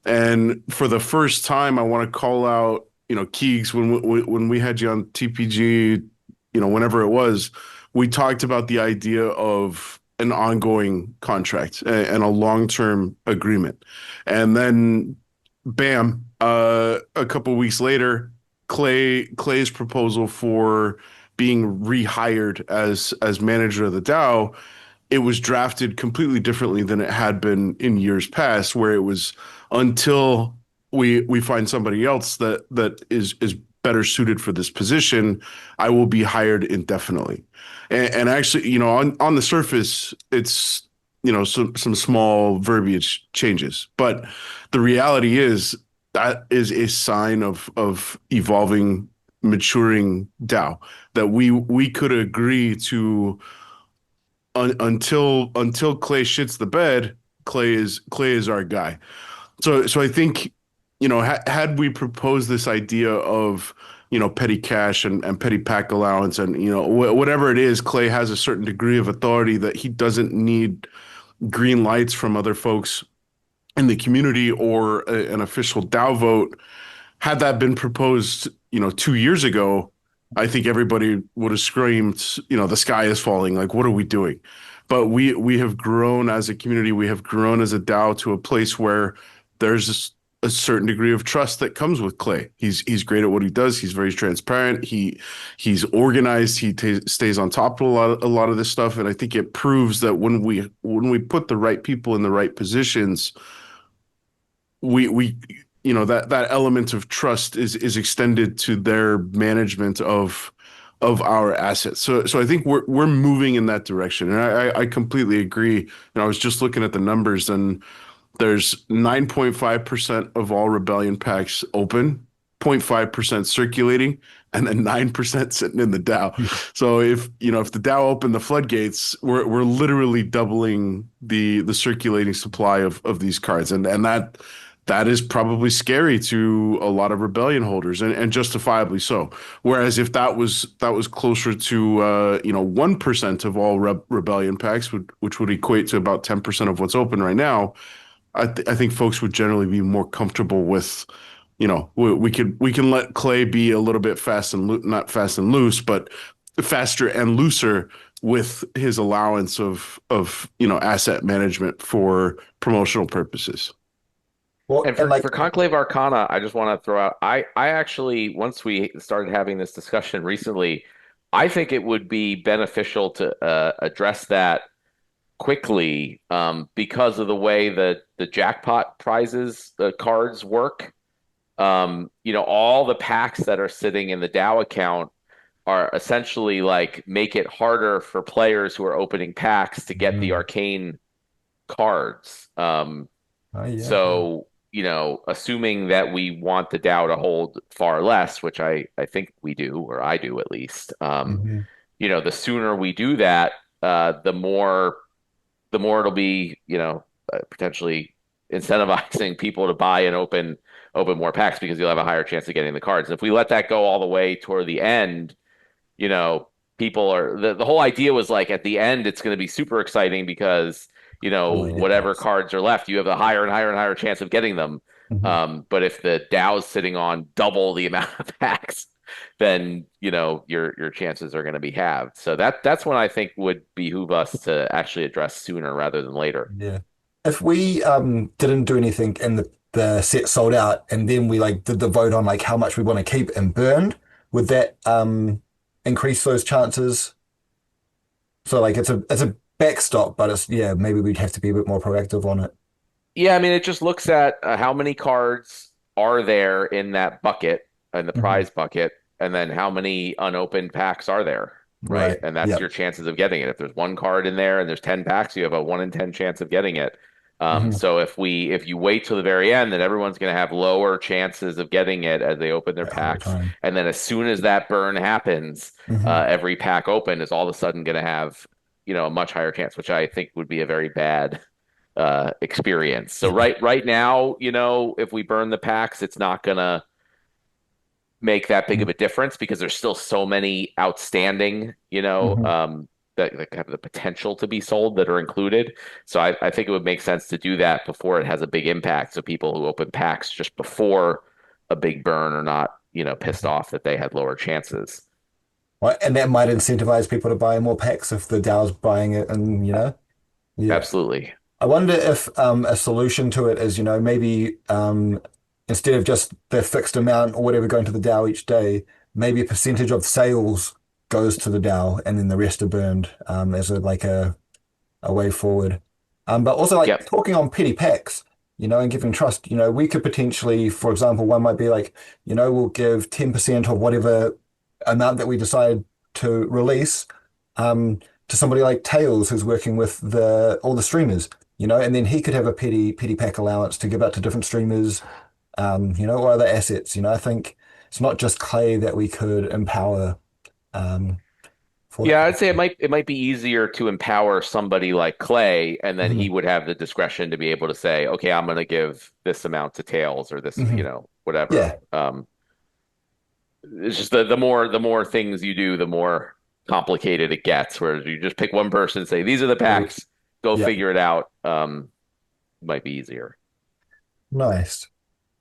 And for the first time, I want to call out, Keegs, when we had you on TPG, whenever it was, we talked about the idea of an ongoing contract and a long-term agreement. And then, bam, a couple weeks later, Clay's proposal for being rehired as manager of the DAO, it was drafted completely differently than it had been in years past, where it was until we find somebody else that is better suited for this position, I will be hired indefinitely. And actually, on the surface, it's some small verbiage changes, but the reality is that is a sign of evolving, maturing DAO, that we could agree to until Clay shits the bed. Clay is our guy. So I think, had we proposed this idea of, petty cash and petty pack allowance and, whatever it is, Clay has a certain degree of authority that he doesn't need green lights from other folks in the community or an official DAO vote. Had that been proposed, 2 years ago, I think everybody would have screamed, the sky is falling. Like, what are we doing? But we have grown as a community. We have grown as a DAO to a place where there's a certain degree of trust that comes with Clay. He's great at what he does. He's very transparent. He's organized. He stays on top of a lot of this stuff. And I think it proves that when we put the right people in the right positions, we that element of trust is extended to their management of our assets. So I think we're moving in that direction, and I completely agree. I was just looking at the numbers, and there's 9.5% of all rebellion packs open, 0.5% circulating, and then 9% sitting in the DAO. So if the DAO opened the floodgates, we're literally doubling the circulating supply of these cards, and that is probably scary to a lot of rebellion holders, and justifiably so. Whereas if that was closer to 1% of all rebellion packs, which would equate to about 10% of what's open right now, I think folks would generally be more comfortable with, we can let Clay be a little bit not fast and loose, but faster and looser with his allowance of asset management for promotional purposes. Well, And and for like, Conclave Arcana, I just want to throw out, I actually, once we started having this discussion recently, I think it would be beneficial to address that quickly, because of the way that the jackpot prizes, the cards work. All the packs that are sitting in the DAO account are essentially like make it harder for players who are opening packs to get the mm, arcane cards. oh yeah, yeah. So, assuming that we want the DAO to hold far less, which I think we do, or I do at least, Hmm. the sooner we do that, the more it'll be, potentially incentivizing people to buy and open more packs because you'll have a higher chance of getting the cards. And if we let that go all the way toward the end, you know, people are the whole idea was like at the end it's going to be super exciting because, Only net whatever packs. cards are left, you have a higher and higher and higher chance of getting them. Hmm. But if the Dow's sitting on double the amount of packs, then your chances are going to be halved. So that's when I think would behoove us to actually address sooner rather than later. Yeah. If we didn't do anything and the set sold out and then we like did the vote on like how much we want to keep and burned, would that increase those chances? So like it's a backstop, but it's yeah, maybe we'd have to be a bit more proactive on it. Yeah, I mean, it just looks at how many cards are there in that bucket, in the Hmm. prize bucket, and then how many unopened packs are there, right? Right. And that's Yep. your chances of getting it. If there's one card in there and there's 10 packs, you have a 1 in 10 chance of getting it. Hmm. So if you wait till the very end, then everyone's going to have lower chances of getting it as they open their That whole packs. time. And then as soon as that burn happens, Hmm. every pack open is all of a sudden going to have, a much higher chance, which I think would be a very bad experience. So Yeah. right now, if we burn the packs, it's not gonna make that big of a difference because there's still so many outstanding, Hmm. that have the potential to be sold that are included. So I think it would make sense to do that before it has a big impact. So people who open packs just before a big burn are not, pissed off that they had lower chances. Well, and that might incentivize people to buy more packs if the DAO's buying it and yeah. Absolutely. I wonder if a solution to it is, maybe instead of just the fixed amount or whatever going to the DAO each day, maybe a percentage of sales goes to the DAO and then the rest are burned as a way forward. But also like Yep. talking on petty packs, and giving trust, we could potentially, for example, one might be like, we'll give 10% of whatever amount that we decide to release to somebody like Tails who's working with the all the streamers, and then he could have a petty pack allowance to give out to different streamers, or other assets. I think it's not just Clay that we could empower um, for that Yeah, kind I'd of say it thing. might be easier to empower somebody like Clay, and then he Hmm. would have the discretion to be able to say, okay, I'm going to give this amount to Tails or this, Hmm. whatever. Yeah, It's just the more things you do, the more complicated it gets. Whereas you just pick one person, say these are the true. packs, go Yeah, figure it out. Might be easier. nice.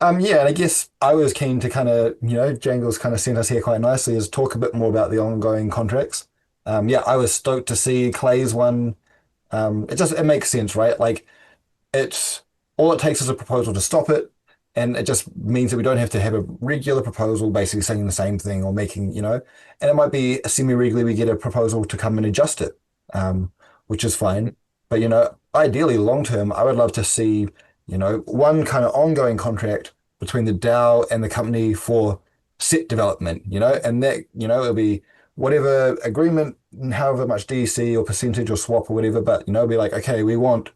Yeah, and I guess I was keen to kind of, Jangles kind of sent us here quite nicely is talk a bit more about the ongoing contracts. Yeah, I was stoked to see Clay's one. It makes sense, right? Like it's all it takes is a proposal to stop it, and it just means that we don't have to have a regular proposal basically saying the same thing or making, and it might be semi-regularly we get a proposal to come and adjust it, which is fine. But ideally long term, I would love to see, one kind of ongoing contract between the DAO and the company for set development, and that, it'll be whatever agreement, however much DC or percentage or swap or whatever, but, it'll be like, okay, we want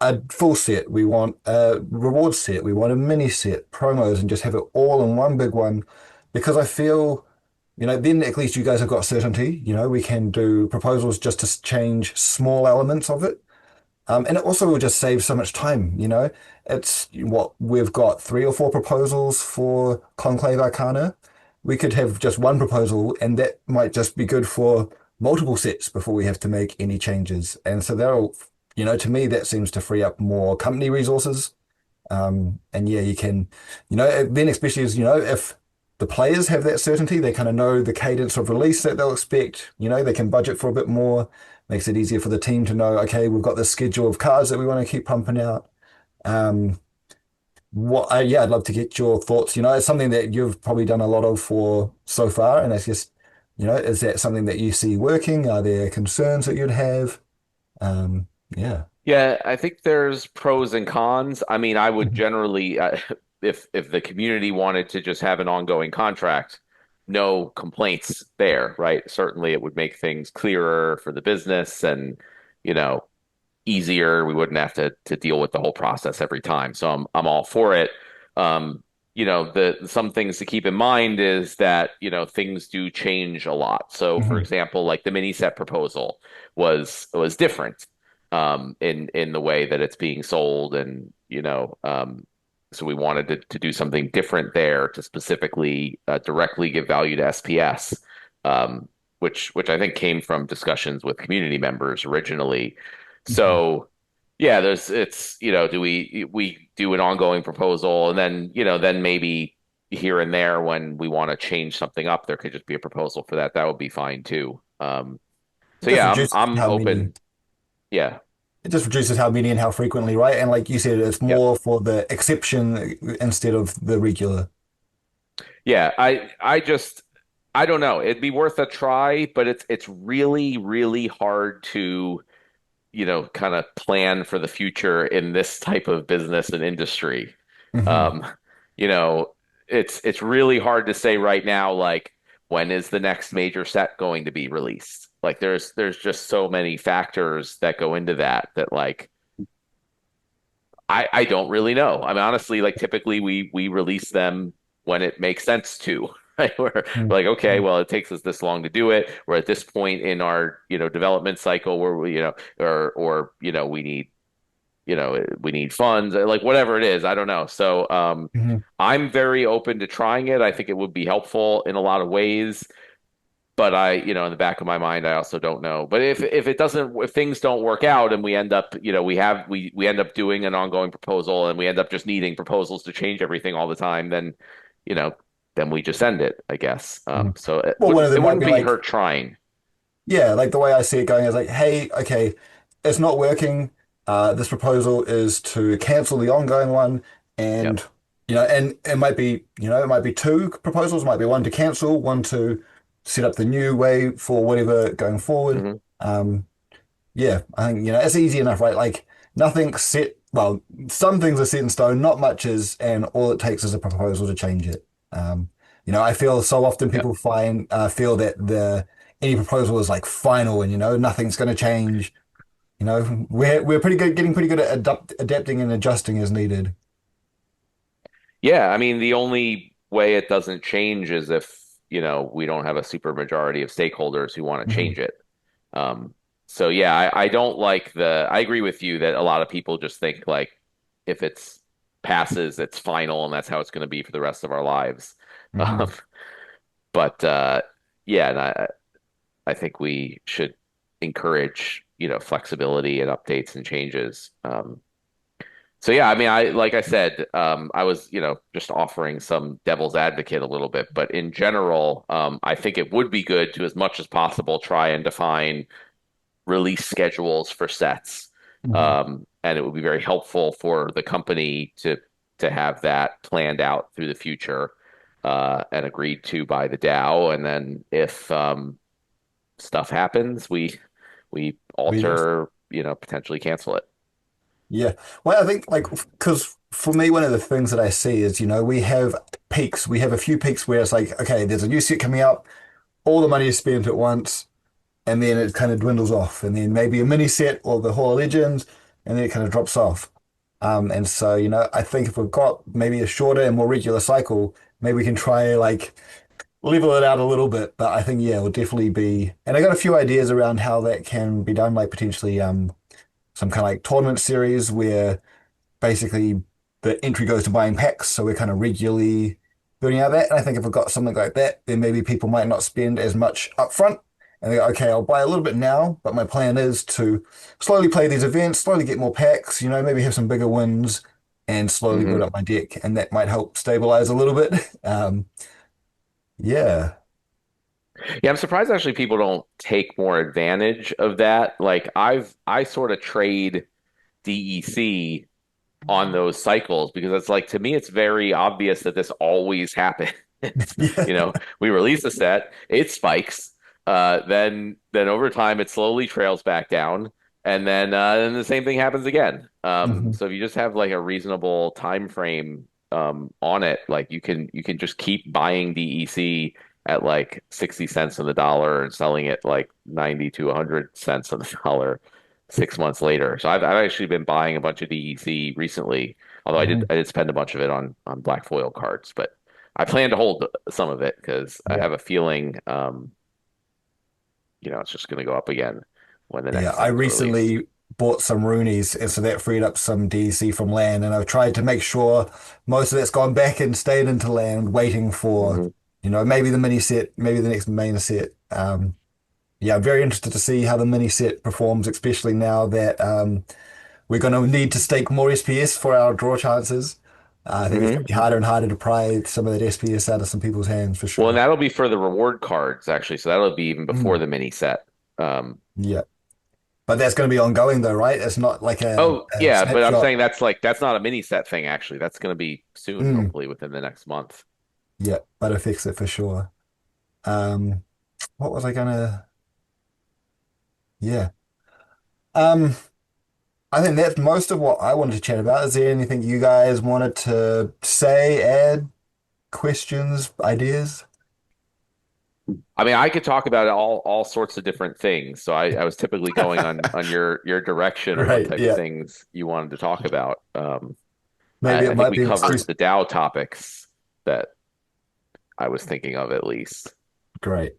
a full set, we want a reward set, we want a mini set, promos, and just have it all in one big one. Because I feel, then at least you guys have got certainty. We can do proposals just to change small elements of it. And it also will just save so much time. It's what we've got three or four proposals for Conclave Arcana. We could have just one proposal, and that might just be good for multiple sets before we have to make any changes. And so to me, that seems to free up more company resources. And yeah, you can, then especially as, if the players have that certainty, they kind of know the cadence of release that they'll expect, they can budget for a bit more, makes it easier for the team to know, okay, we've got this schedule of cards that we want to keep pumping out. Um, yeah, I'd love to get your thoughts. It's something that you've probably done a lot of for so far, and it's just, is that something that you see working? Are there concerns that you'd have? Yeah. Yeah, I think there's pros and cons. I mean, I would Mhm. generally, if the community wanted to just have an ongoing contract, no complaints there, right? Certainly, it would make things clearer for the business and, you know, easier. We wouldn't have to deal with the whole process every time. So I'm all for it. Um, the some things to keep in mind is that, things do change a lot. So for Mhm. example, like the mini set proposal was different in the way that it's being sold and, so we wanted to do something different there to specifically directly give value to SPS, which I think came from discussions with community members originally. Mhm. So yeah, do we do an ongoing proposal and then maybe here and there when we want to change something up, there could just be a proposal for that. That would be fine too. It So just yeah, reduces I'm how many. open. Yeah. It just reduces how many and how frequently, right? And like you said, it's Yep. more for the exception instead of the regular. Yeah, I don't know. It'd be worth a try, but it's really, really hard to, kind of plan for the future in this type of business and industry. Hmm. Um, you know, it's really hard to say right now, like when is the next major set going to be released? Like there's just so many factors that go into that like I don't really know. I mean, honestly, like typically we release them when it makes sense to. Right? We're like, okay, well, it takes us this long to do it. We're at this point in our, development cycle where we, or we need funds, like whatever it is. I don't know. So, Hmm. I'm very open to trying it. I think it would be helpful in a lot of ways. But in the back of my mind, I also don't know. But if things don't work out and we end up, we end up doing an ongoing proposal and we end up just needing proposals to change everything all the time, then, you know, then we just end it, I guess. So it Well, one of wouldn't it them might wouldn't be be like, hurt trying. yeah, like the way I see it going is like, hey, okay, it's not working. This proposal is to cancel the ongoing one, Yep. and and it might be two proposals, it might be one to cancel, one to set up the new way for whatever going forward. Hmm. Um, Yeah, I think, it's easy enough, right? Like nothing set, well, some things are set in stone, not much is, and all it takes is a proposal to change it. I feel so often Yep. people feel that the any proposal is like final and nothing's going to change. We're getting pretty good at adapting and adjusting as needed. Yeah. I mean, the only way it doesn't change is if, we don't have a super majority of stakeholders who want to Mhm. change it. Um, so yeah, I don't like I agree with you that a lot of people just think like if it's passes, it's final and that's how it's going to be for the rest of our lives. Um, Mhm. but yeah, and I think we should encourage, flexibility and updates and changes. So yeah, I mean, like I said, I was, just offering some devil's advocate a little bit, but in general, I think it would be good to, as much as possible, try and define release schedules for sets. Mhm. And it would be very helpful for the company to have that planned out through the future and agreed to by the DAO. And then if stuff happens, we We just alter, potentially cancel it. Yeah. Well, I think like because for me, one of the things that I see is, we have peaks. We have a few peaks where it's like, okay, there's a new set coming up, all the money is spent at once, and then it kind of dwindles off, and then maybe a mini set or the Hall of Legends, and then it kind of drops off. And so, I think if we've got maybe a shorter and more regular cycle, maybe we can try like level it out a little bit. But I think, yeah, it will definitely be, and I got a few ideas around how that can be done, like potentially some kind of like tournament series where basically the entry goes to buying packs. So we're kind of regularly building out that. And I think if we've got something like that, then maybe people might not spend as much upfront. And they go, okay, I'll buy a little bit now, but my plan is to slowly play these events, slowly get more packs, maybe have some bigger wins and slowly build Hmm. up my deck. And that might help stabilize a little bit. Yeah. Yeah, I'm surprised actually people don't take more advantage of that. Like I sort of trade DEC on those cycles because it's like to me it's very obvious that this always happens. Yeah. We release a set, it spikes, then over time it slowly trails back down, and then the same thing happens again. Mhm. So if you just have like a reasonable time frame on it, like you can just keep buying DEC at like 60 cents on the dollar and selling it like 90 to 100 cents on the dollar 6 months later. So I've actually been buying a bunch of DEC recently, although I did Mhm. I did spend a bunch of it on black foil cards, but I plan to hold some of it because I Yeah. have a feeling it's just going to go up again when the Yeah. next I set's released. recently bought some Roonies, and so that freed up some DC from land. And I've tried to make sure most of that's gone back and stayed into land, waiting for, Hmm. maybe the mini set, maybe the next main set. Yeah, I'm very interested to see how the mini set performs, especially now that we're going to need to stake more SPS for our draw chances. I think it's going Hmm. to be harder and harder to pry some of that SPS out of some people's hands for Well, and sure. that'll be for the reward cards actually, so that'll be even before Mm, the mini set. Um, yeah. But that's going to be ongoing though, right? It's not like oh a yeah, but I'm snapshot. saying that's not a mini set thing actually. That's going to be soon, Mm, hopefully within the next month. yeah, but it affects it for sure. Um, what was I gonna? Yeah. Um, I think that's most of what I wanted to chat about. Is there anything you guys wanted to say, add, questions, ideas? I mean, I could talk about all sorts of different things. So I was typically going on your direction on what Right. type of Yeah. things you wanted to talk about. Maybe I it think might we be an covered excuse. the DAO topics that I was thinking of at least. Great.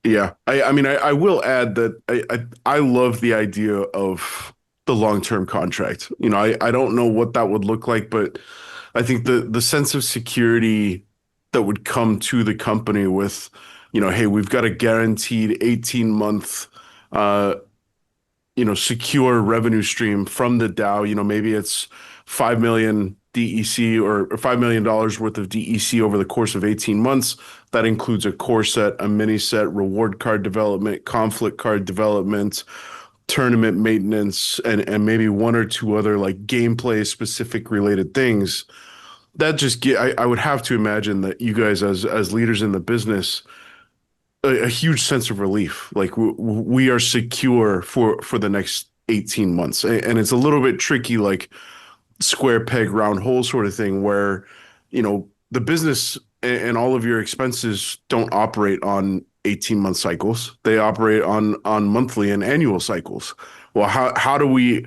Yeah, I mean, I will add that I love the idea of the long-term contract. I don't know what that would look like, but I think the sense of security that would come to the company with, hey, we've got a guaranteed 18-month secure revenue stream from the DAO. Maybe it's 5 million DEC or $5 million worth of DEC over the course of 18 months. That includes a core set, a mini set, reward card development, conflict card development, tournament maintenance, and maybe one or two other like gameplay specific related things. That just I would have to imagine that you guys as leaders in the business a huge sense of relief. Like we are secure for the next 18 months. And it's a little bit tricky, like square peg, round hole sort of thing, where, the business and all of your expenses don't operate on 18-month cycles. They operate on monthly and annual cycles. Well, how do we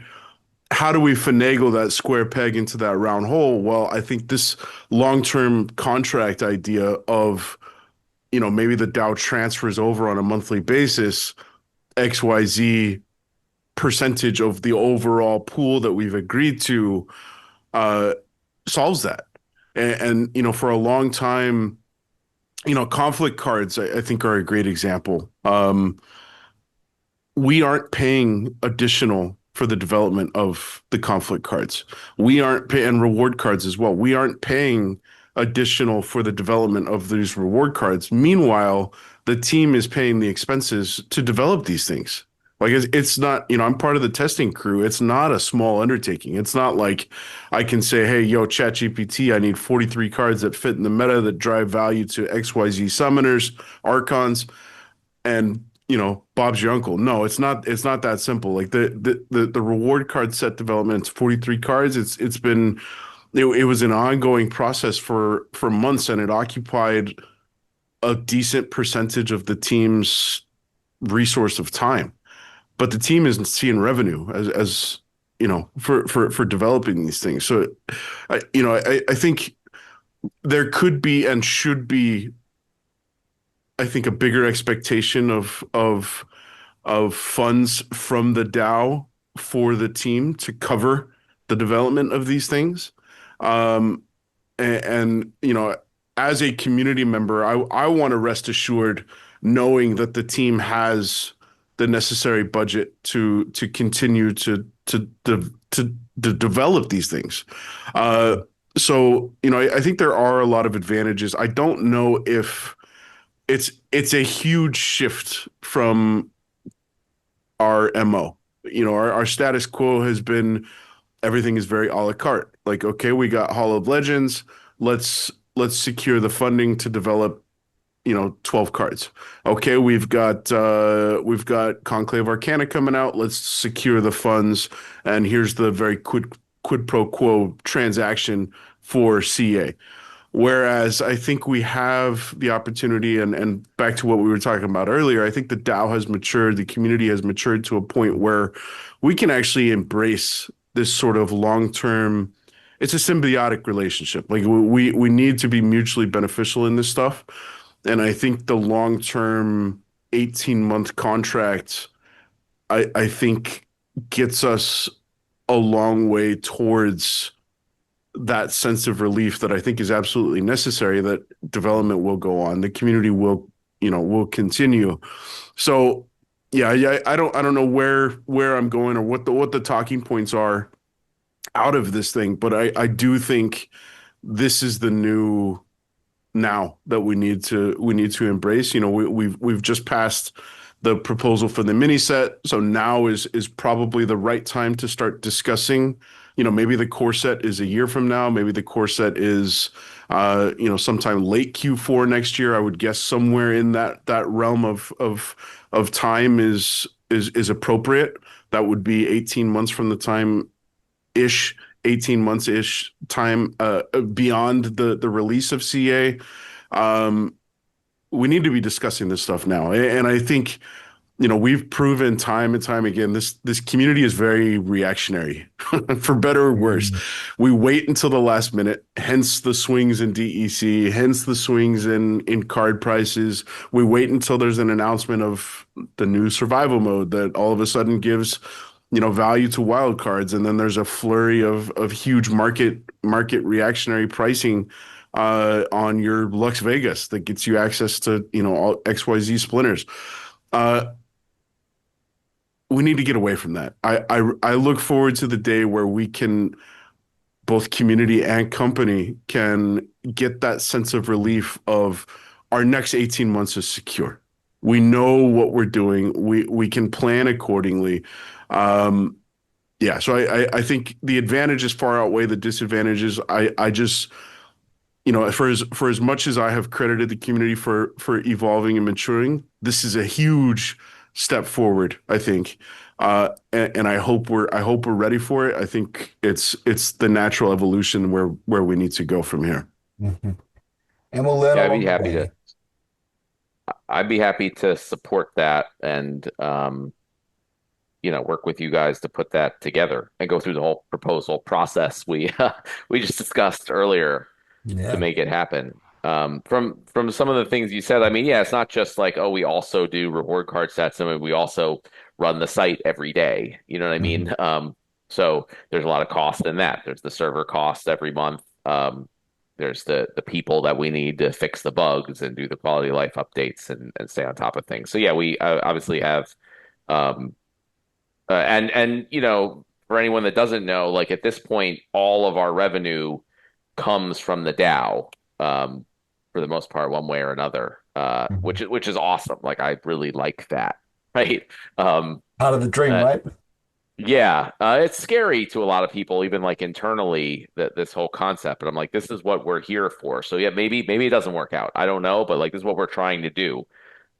finagle that square peg into that round hole? Well, I think this long-term contract idea of maybe the DAO transfers over on a monthly basis, XYZ percentage of the overall pool that we've agreed to uh, solves that. And for a long time, conflict cards, I think, are a great example. We aren't paying additional for the development of the conflict cards. We aren't paying, and reward cards as well. We aren't paying additional for the development of these reward cards. Meanwhile, the team is paying the expenses to develop these things. Like it's not, I'm part of the testing crew. It's not a small undertaking. It's not like I can say, hey, yo, ChatGPT, I need 43 cards that fit in the meta that drive value to XYZ summoners, archons, and Bob's your uncle. No, it's not that simple. Like the reward card set development, 43 cards. It's been it was an ongoing process for months, and it occupied a decent percentage of the team's resource of time. But the team isn't seeing revenue as for developing these things. So I think there could be and should be, I think, a bigger expectation of funds from the DAO for the team to cover the development of these things. Um, and as a community member, I want to rest assured knowing that the team has the necessary budget to continue to develop these things. So I think there are a lot of advantages. I don't know if it's a huge shift from our MO. Our status quo has been everything is very a la carte. Like, okay, we got Hall of Legends. Let's secure the funding to develop, 12 cards. Okay, we've got Conclave Arcana coming out. Let's secure the funds, and here's the very quid pro quo transaction for CA. Whereas I think we have the opportunity, and back to what we were talking about earlier, I think the DAO has matured, the community has matured to a point where we can actually embrace this sort of long-term, it's a symbiotic relationship. Like we need to be mutually beneficial in this stuff. And I think the long-term 18-month contract, I think gets us a long way towards that sense of relief that I think is absolutely necessary, that development will go on, the community will continue. So yeah, I don't know where I'm going or what the talking points are out of this thing, but I do think this is the new now that we need to embrace. We've just passed the proposal for the mini set, so now is probably the right time to start discussing. Maybe the core set is a year from now. Maybe the core set is sometime late Q4 next year. I would guess somewhere in that realm of time is appropriate. That would be 18 months from the time ish, 18 months ish time beyond the release of CA. Um, we need to be discussing this stuff now. And I think, we've proven time and time again, this community is very reactionary, for better or worse. Mm. We wait until the last minute, hence the swings in DEC, hence the swings in card prices. We wait until there's an announcement of the new survival mode that all of a sudden gives value to wild cards, and then there's a flurry of huge market reactionary pricing on your Lux Vegas that gets you access to all XYZ splinters. Uh, we need to get away from that. I look forward to the day where we can, both community and company, can get that sense of relief of our next 18 months is secure. We know what we're doing. We can plan accordingly. Yeah, so I think the advantages far outweigh the disadvantages. I just, for as much as I have credited the community for evolving and maturing, this is a huge step forward, I think. And I hope we're ready for it. I think it's the natural evolution where we need to go from here. Mhm. And we'll learn Yeah, along the way. I'd be happy to support that and work with you guys to put that together and go through the whole proposal process we just discussed earlier to Yeah. make it happen. From some of the things you said, I mean, yeah, it's not just like, oh, we also do reward card sets. I mean, we also run the site every day. You know what I Mhm. mean? So there's a lot of cost in that. There's the server cost every month. There's the people that we need to fix the bugs and do the quality of life updates and stay on top of things. So yeah, we obviously have um, and for anyone that doesn't know, like at this point, all of our revenue comes from the DAO, for the most part, one way or another, Mhm. which is awesome. Like I really like that, right? Um, Part of the dream, uh, right? yeah, it's scary to a lot of people, even like internally, that this whole concept. But I'm like, this is what we're here for. So yeah, maybe it doesn't work out. I don't know, but like this is what we're trying to do.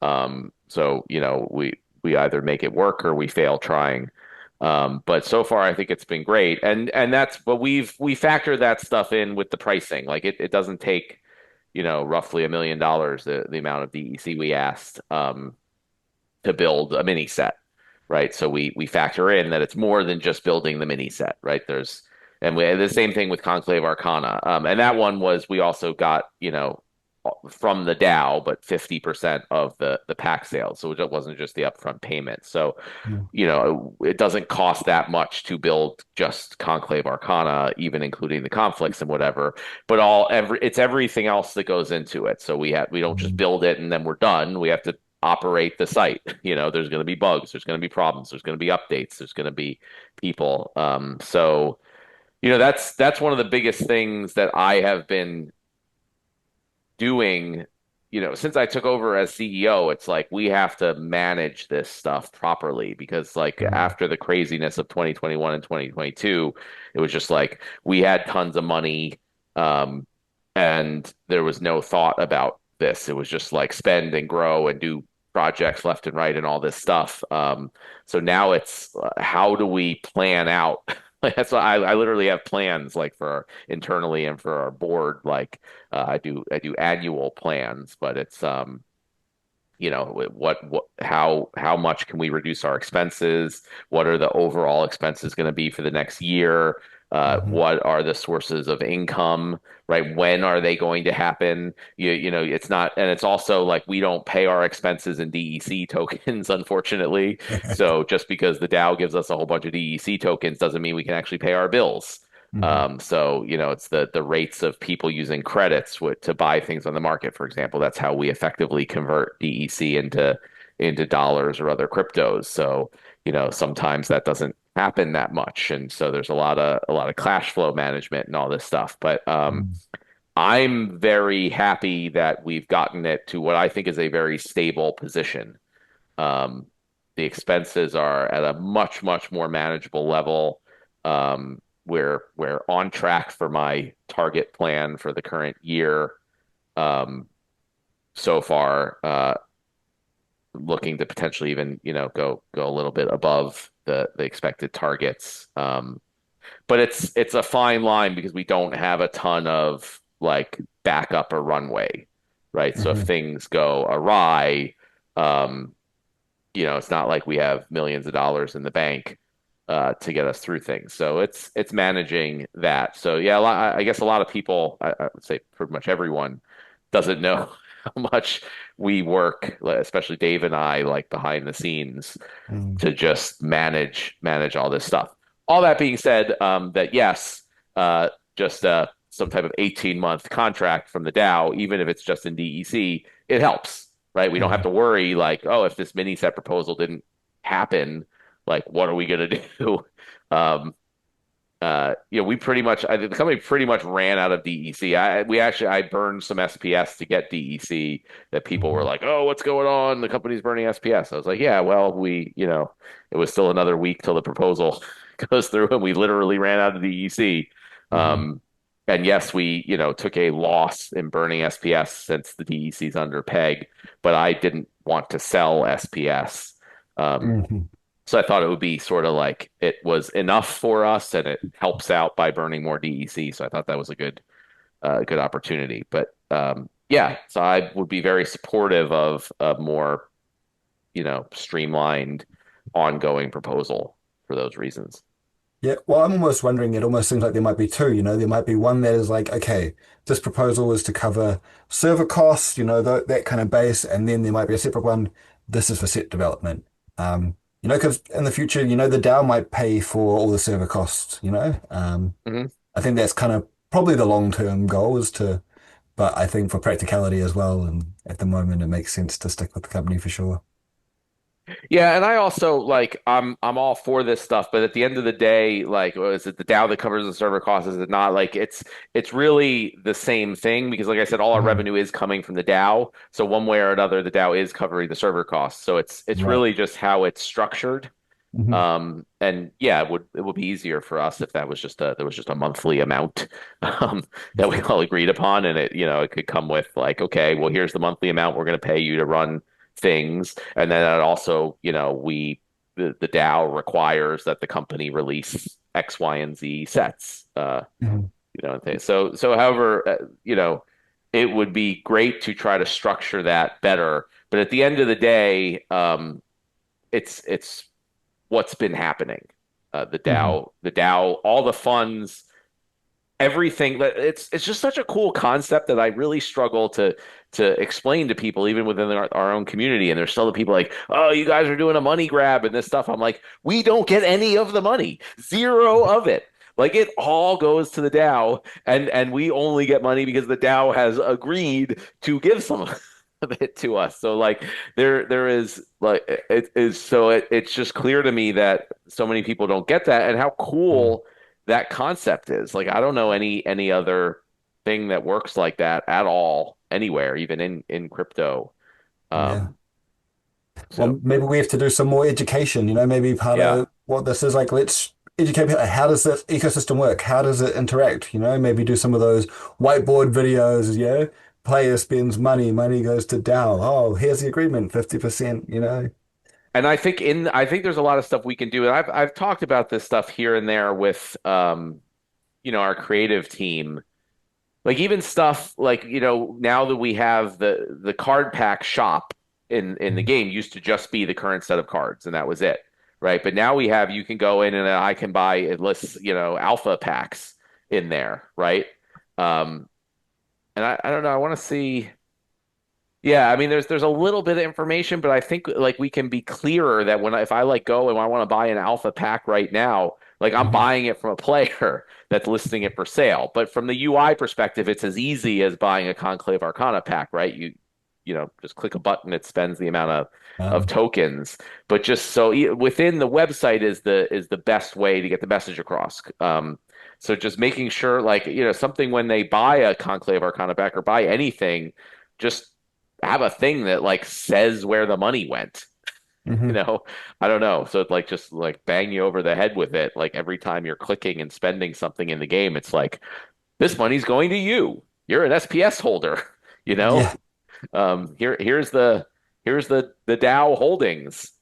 So we either make it work or we fail trying. But so far, I think it's been great, and that's but we factor that stuff in with the pricing. Like it doesn't take, roughly $1 million, the amount of DEC we asked to build a mini set, right? So we factor in that it's more than just building the mini set, right? And we the same thing with Conclave Arcana, and that one was we also got from the DAO, but 50% of the pack sales, so it wasn't just the upfront payment. So Mm. it doesn't cost that much to build just Conclave Arcana, even including the conflicts and whatever. But it's everything else that goes into it. So we don't just Mm. build it and then we're done. We have to operate the site. There's going to be bugs, there's going to be problems, there's going to be updates, there's going to be people. So that's one of the biggest things that I have been doing, since I took over as CEO. It's like we have to manage this stuff properly because, like, Mm. after the craziness of 2021 and 2022, it was just like we had tons of money, um, and there was no thought about this. It was just like spend and grow and do projects left and right and all this stuff. So now it's how do we plan out? Like, that's why I literally have plans like for internally and for our board. Like I do annual plans, but it's how much can we reduce our expenses? What are the overall expenses going to be for the next year? Mhm. What are the sources of income, right? When are they going to happen? It's not, and it's also like we don't pay our expenses in DEC tokens, unfortunately. So just because the DAO gives us a whole bunch of DEC tokens doesn't mean we can actually pay our bills. Mhm. So it's the rates of people using credits to buy things on the market, for example. That's how we effectively convert DEC into dollars or other cryptos. So sometimes that doesn't happen that much, and so there's a lot of cash flow management and all this stuff. But Mm. I'm very happy that we've gotten it to what I think is a very stable position. Um, the expenses are at a much, much more manageable level. We're on track for my target plan for the current year so far. Looking to potentially even go a little bit above the expected targets. But it's a fine line because we don't have a ton of like backup or runway, right? So if Mhm. things go awry, um, it's not like we have millions of dollars in the bank to get us through things. So it's managing that. So yeah, I guess a lot of people, I would say pretty much everyone, doesn't know how much we work, like, especially Dave and I, like behind the scenes Mm. to just manage all this stuff. All that being said, that yes, just some type of 18-month contract from the DAO, even if it's just in DEC, it helps, right? We don't have Mhm. to worry like, oh, if this mini set proposal didn't happen, like what are we gonna do? Um, we pretty much, the company pretty much ran out of DEC. I burned some SPS to get DEC that people were Mhm. like, oh, what's going on? The company's burning SPS. I was like, yeah, well, it was still another week till the proposal goes through and we literally ran out of DEC. Mhm. Um, and yes, we, took a loss in burning SPS since the DEC is under peg, but I didn't want to sell SPS. Um, Mhm. so I thought it would be sort of like it was enough for us and it helps out by burning more DEC. So I thought that was a good opportunity. But yeah, so I would be very supportive of a more, streamlined ongoing proposal for those reasons. Yeah, well, I'm almost wondering, it almost seems like there might be two, there might be one that is like, okay, this proposal is to cover server costs, that kind of base, and then there might be a separate one, this is for set development. Because in the future, the DAO might pay for all the server costs, Hmm. I think that's kind of probably the long-term goal is to, but I think for practicality as well, and at the moment, it makes sense to stick with the company for sure. Yeah, and I also like I'm all for this stuff, but at the end of the day, like, is it the DAO that covers the server costs? Is it not? Like, it's really the same thing because, like I said, all our Mhm. revenue is coming from the DAO. So one way or another, the DAO is covering the server costs. So it's Right. really just how it's structured. Mhm. And yeah, it would be easier for us if there was just a monthly amount that we all agreed upon, and it could come with like, okay, well, here's the monthly amount we're going to pay you to run things, and then it also, we the DAO requires that the company release X, Y, and Z sets. Mhm. And things. So however, it would be great to try to structure that better. But at the end of the day, it's what's been happening. Mhm. The DAO, all the funds, everything. It's just such a cool concept that I really struggle to explain to people, even within our own community. And there's still the people like, oh, you guys are doing a money grab and this stuff. I'm like, we don't get any of the money, zero of it. Like it all goes to the DAO, and we only get money because the DAO has agreed to give some of it to us. So like there is like it is so it's just clear to me that so many people don't get that and how Mhm. cool that concept is. Like I don't know any other thing that works like that at all anywhere, even in crypto. Yeah. Um, Well, so maybe we have to do some more education. Maybe part yeah. of what this is like, let's educate people. How does this ecosystem work? How does it interact? Maybe do some of those whiteboard videos. Player spends money, money goes to DAO. Oh, here's the agreement, 50%. And I think there's a lot of stuff we can do. And I've talked about this stuff here and there with our creative team. Like even stuff like, now that we have the card pack shop in the Mhm. game used to just be the current set of cards and that was it. Right. But now you can go in and I can buy it lists, alpha packs in there, right? Um, and I don't know, I want to see. Yeah, I mean, there's a little bit of information, but I think like we can be clearer that if I like go and I want to buy an alpha pack right now, like I'm Mhm. buying it from a player that's listing it for sale. But from the UI perspective, it's as easy as buying a Conclave Arcana pack, right? Just click a button, it spends the amount of Um, tokens. But just so within the website is the best way to get the message across. So just making sure, like something when they buy a Conclave Arcana pack or buy anything, just have a thing that like says where the money went. You mhm. know, I don't know. So it like just like bang you over the head with it. Like every time you're clicking and spending something in the game, it's like this money's going to you. You're an SPS holder. You know, Yeah. here's the DAO holdings.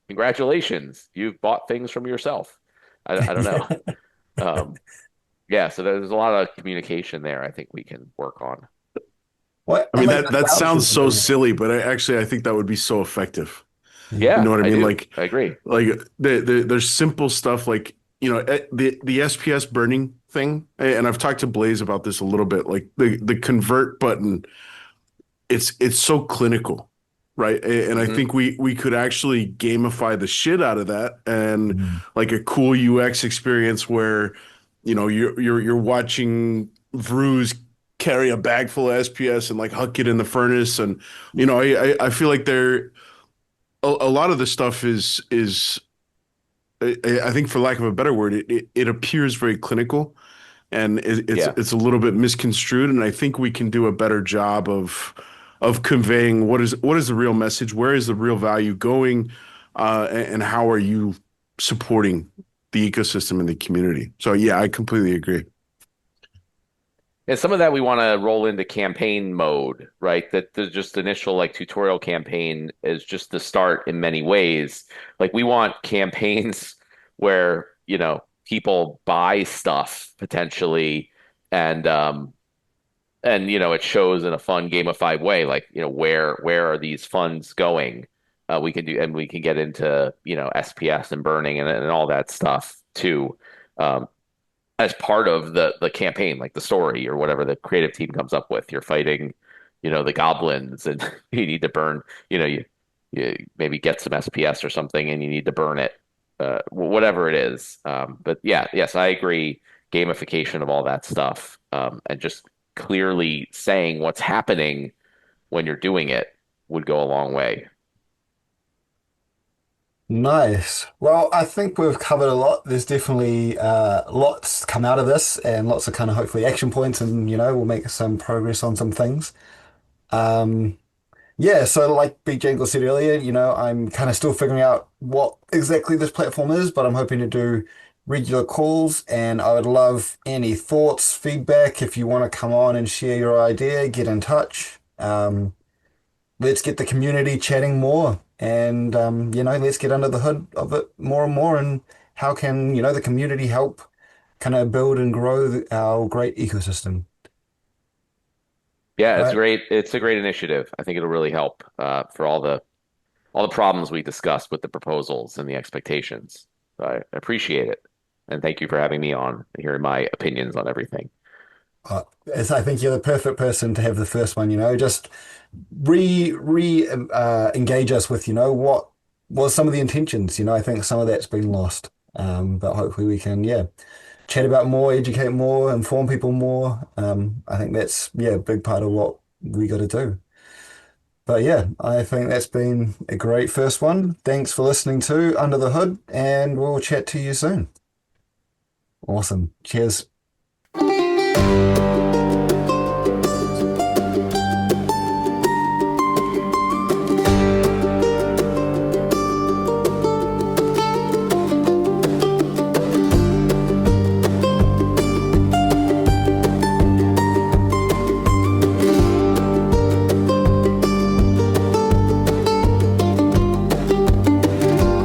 Congratulations, you've bought things from yourself. I don't know. Um, yeah, so there's a lot of communication there. I think we can work on. What? I And mean like that the that sounds vouchers and so things. silly, but I think that would be so effective. You Yeah, know what I I mean? do. I agree. Like there's simple stuff like the SPS burning thing, and I've talked to Blaze about this a little bit. Like the convert button, it's so clinical, right? And I Hmm. think we could actually gamify the shit out of that, and Mhm. like a cool UX experience where you're watching Vruz carry a bag full of SPS and like huck it in the furnace, and I feel like there a lot of the stuff is I think for lack of a better word, it appears very clinical and Yeah. it's a little bit misconstrued, and I think we can do a better job of conveying what is the real message, where is the real value going, and how are you supporting the ecosystem and the community. So yeah, I completely agree. And some of that we want to roll into campaign mode, right? That the just initial like tutorial campaign is just the start in many ways. Like we want campaigns where, people buy stuff potentially and it shows in a fun gamified way, like, where are these funds going? We can get into, SPS and burning and all that stuff too. Um, as part of the campaign, like the story or whatever the creative team comes up with. You're fighting, the goblins, and you need to burn. You maybe get some SPS or something, and you need to burn it. Whatever it is. But yeah, yes, I agree. Gamification of all that stuff, and just clearly saying what's happening when you're doing it would go a long way. Nice. Well, I think we've covered a lot. There's definitely lots come out of this and lots of kind of hopefully action points and we'll make some progress on some things. Um yeah, so like Bjangles said earlier, I'm kind of still figuring out what exactly this platform is, but I'm hoping to do regular calls and I would love any thoughts, feedback. If you want to come on and share your idea, get in touch. Let's get the community chatting more. and let's get under the hood of it more and more. And how can the community help kind of build and grow our great ecosystem, Yeah, it's right? great. It's a great initiative. I think it'll really help for all the problems we discussed with the proposals and the expectations. So I appreciate it, and thank you for having me on and hearing my opinions on everything. As I think you're the perfect person to have the first one. Just engage us with what was some of the intentions. I think some of that's been lost, but hopefully we can, chat about more, educate more, inform people more. I think that's a big part of what we got to do. But yeah, I think that's been a great first one. Thanks for listening to Under the Hood, and we'll chat to you soon. Awesome. Cheers.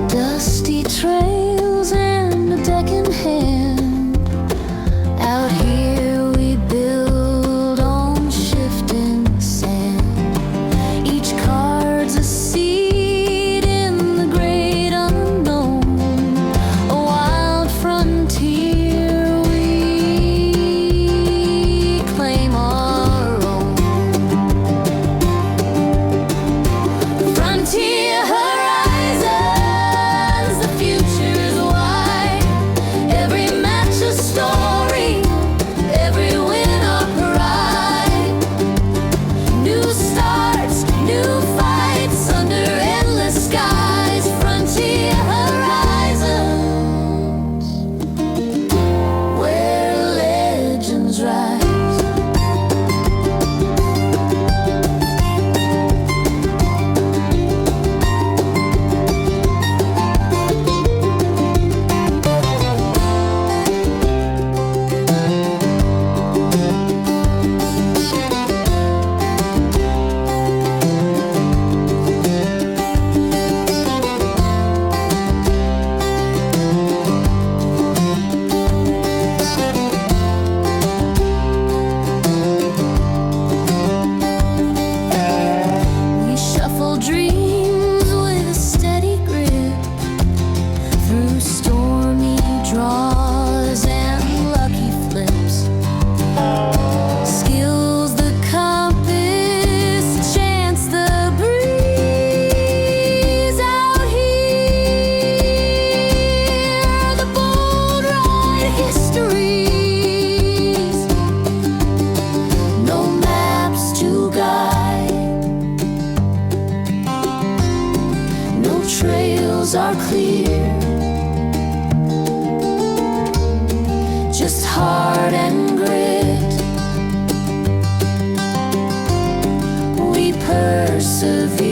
Dusty trails and a deck in hand. Out here we build on shifting sand. Each card's a seed in the great unknown. A wild frontier we claim our own. Frontier horizons, the future's wide. Every match a story, every win a pride. New starts, new fights under endless skies. Frontier horizons, where legends rise. We shuffle dreams with a steady grip through stormy draws and lucky flips. Skills the compass, chance the breeze. Out here, the bold ride histories. No maps to guide, no trails are clear. Just heart and grit. We persevere.